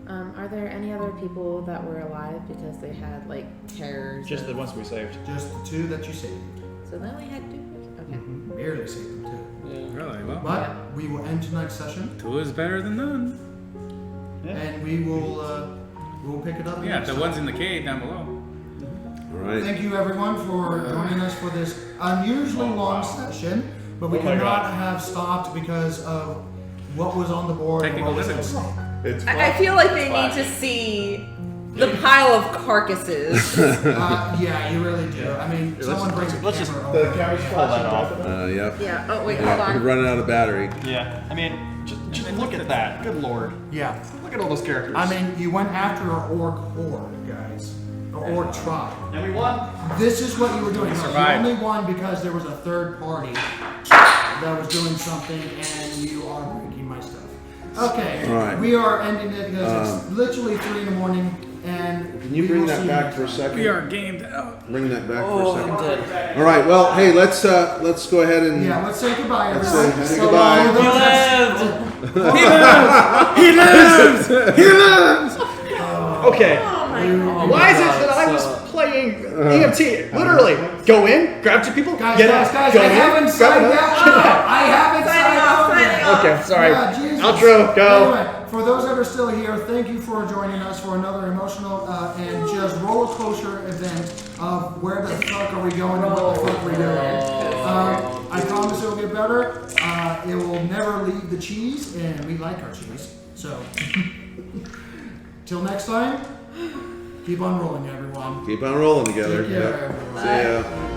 Are there any other people that were alive because they had like terrors? Just the of- ones we saved. Just the two that you saved. So they only had two. Okay. Barely saved them too. Really? Well, But we will end tonight's session, two is better than none. and we will we'll pick it up. Yeah, next the time. ones in the cave down below. All right. Thank you everyone for joining us for this unusually long session, but we Oh my could not God. have stopped because of what was on the board. and Technical what was at difficulty. stake. It's I feel like they need to see the pile of carcasses. Yeah, you really do. I mean, someone brings a let's just- camera The over. camera's Pull that flashing. off. Yep. Yeah. Oh wait, Yeah, hold we're on. running out of battery. Yeah. I mean, just look at that. Good lord. Yeah, Look at all those characters. I mean, you went after an orc horde, guys, an orc tribe. and we won. This is what you were doing. No, you survived. only won because there was a third party that was doing something, and you are breaking my stuff. Okay, All right. we are ending it because it's literally 3 in the morning. and Can you we bring will that see you back next for a time. second? We are gamed out. Bring that back Oh, for a I'm second. dead. All right. Well, hey, let's go ahead and Yeah, let's say goodbye, let's everyone. say goodbye. For those that- He lives! He lives! Okay. Oh my god. Why is it that I was playing EMT? Literally, go in, grab two people, Guys, get guys, out, guys, go I in, haven't grab signed another, out. get out. I haven't signed out. yet. Okay, sorry. Yeah, Jesus. Outro, go. Anyway, for those that are still here, thank you for joining us for another emotional and just roller coaster event of where the fuck are we going and what the fuck are we doing. I promise it'll get better. It will never leave the cheese, and we like our cheese. So, till next time, keep on rolling, everyone. Keep on rolling together. Take care, Yep. everyone. See ya.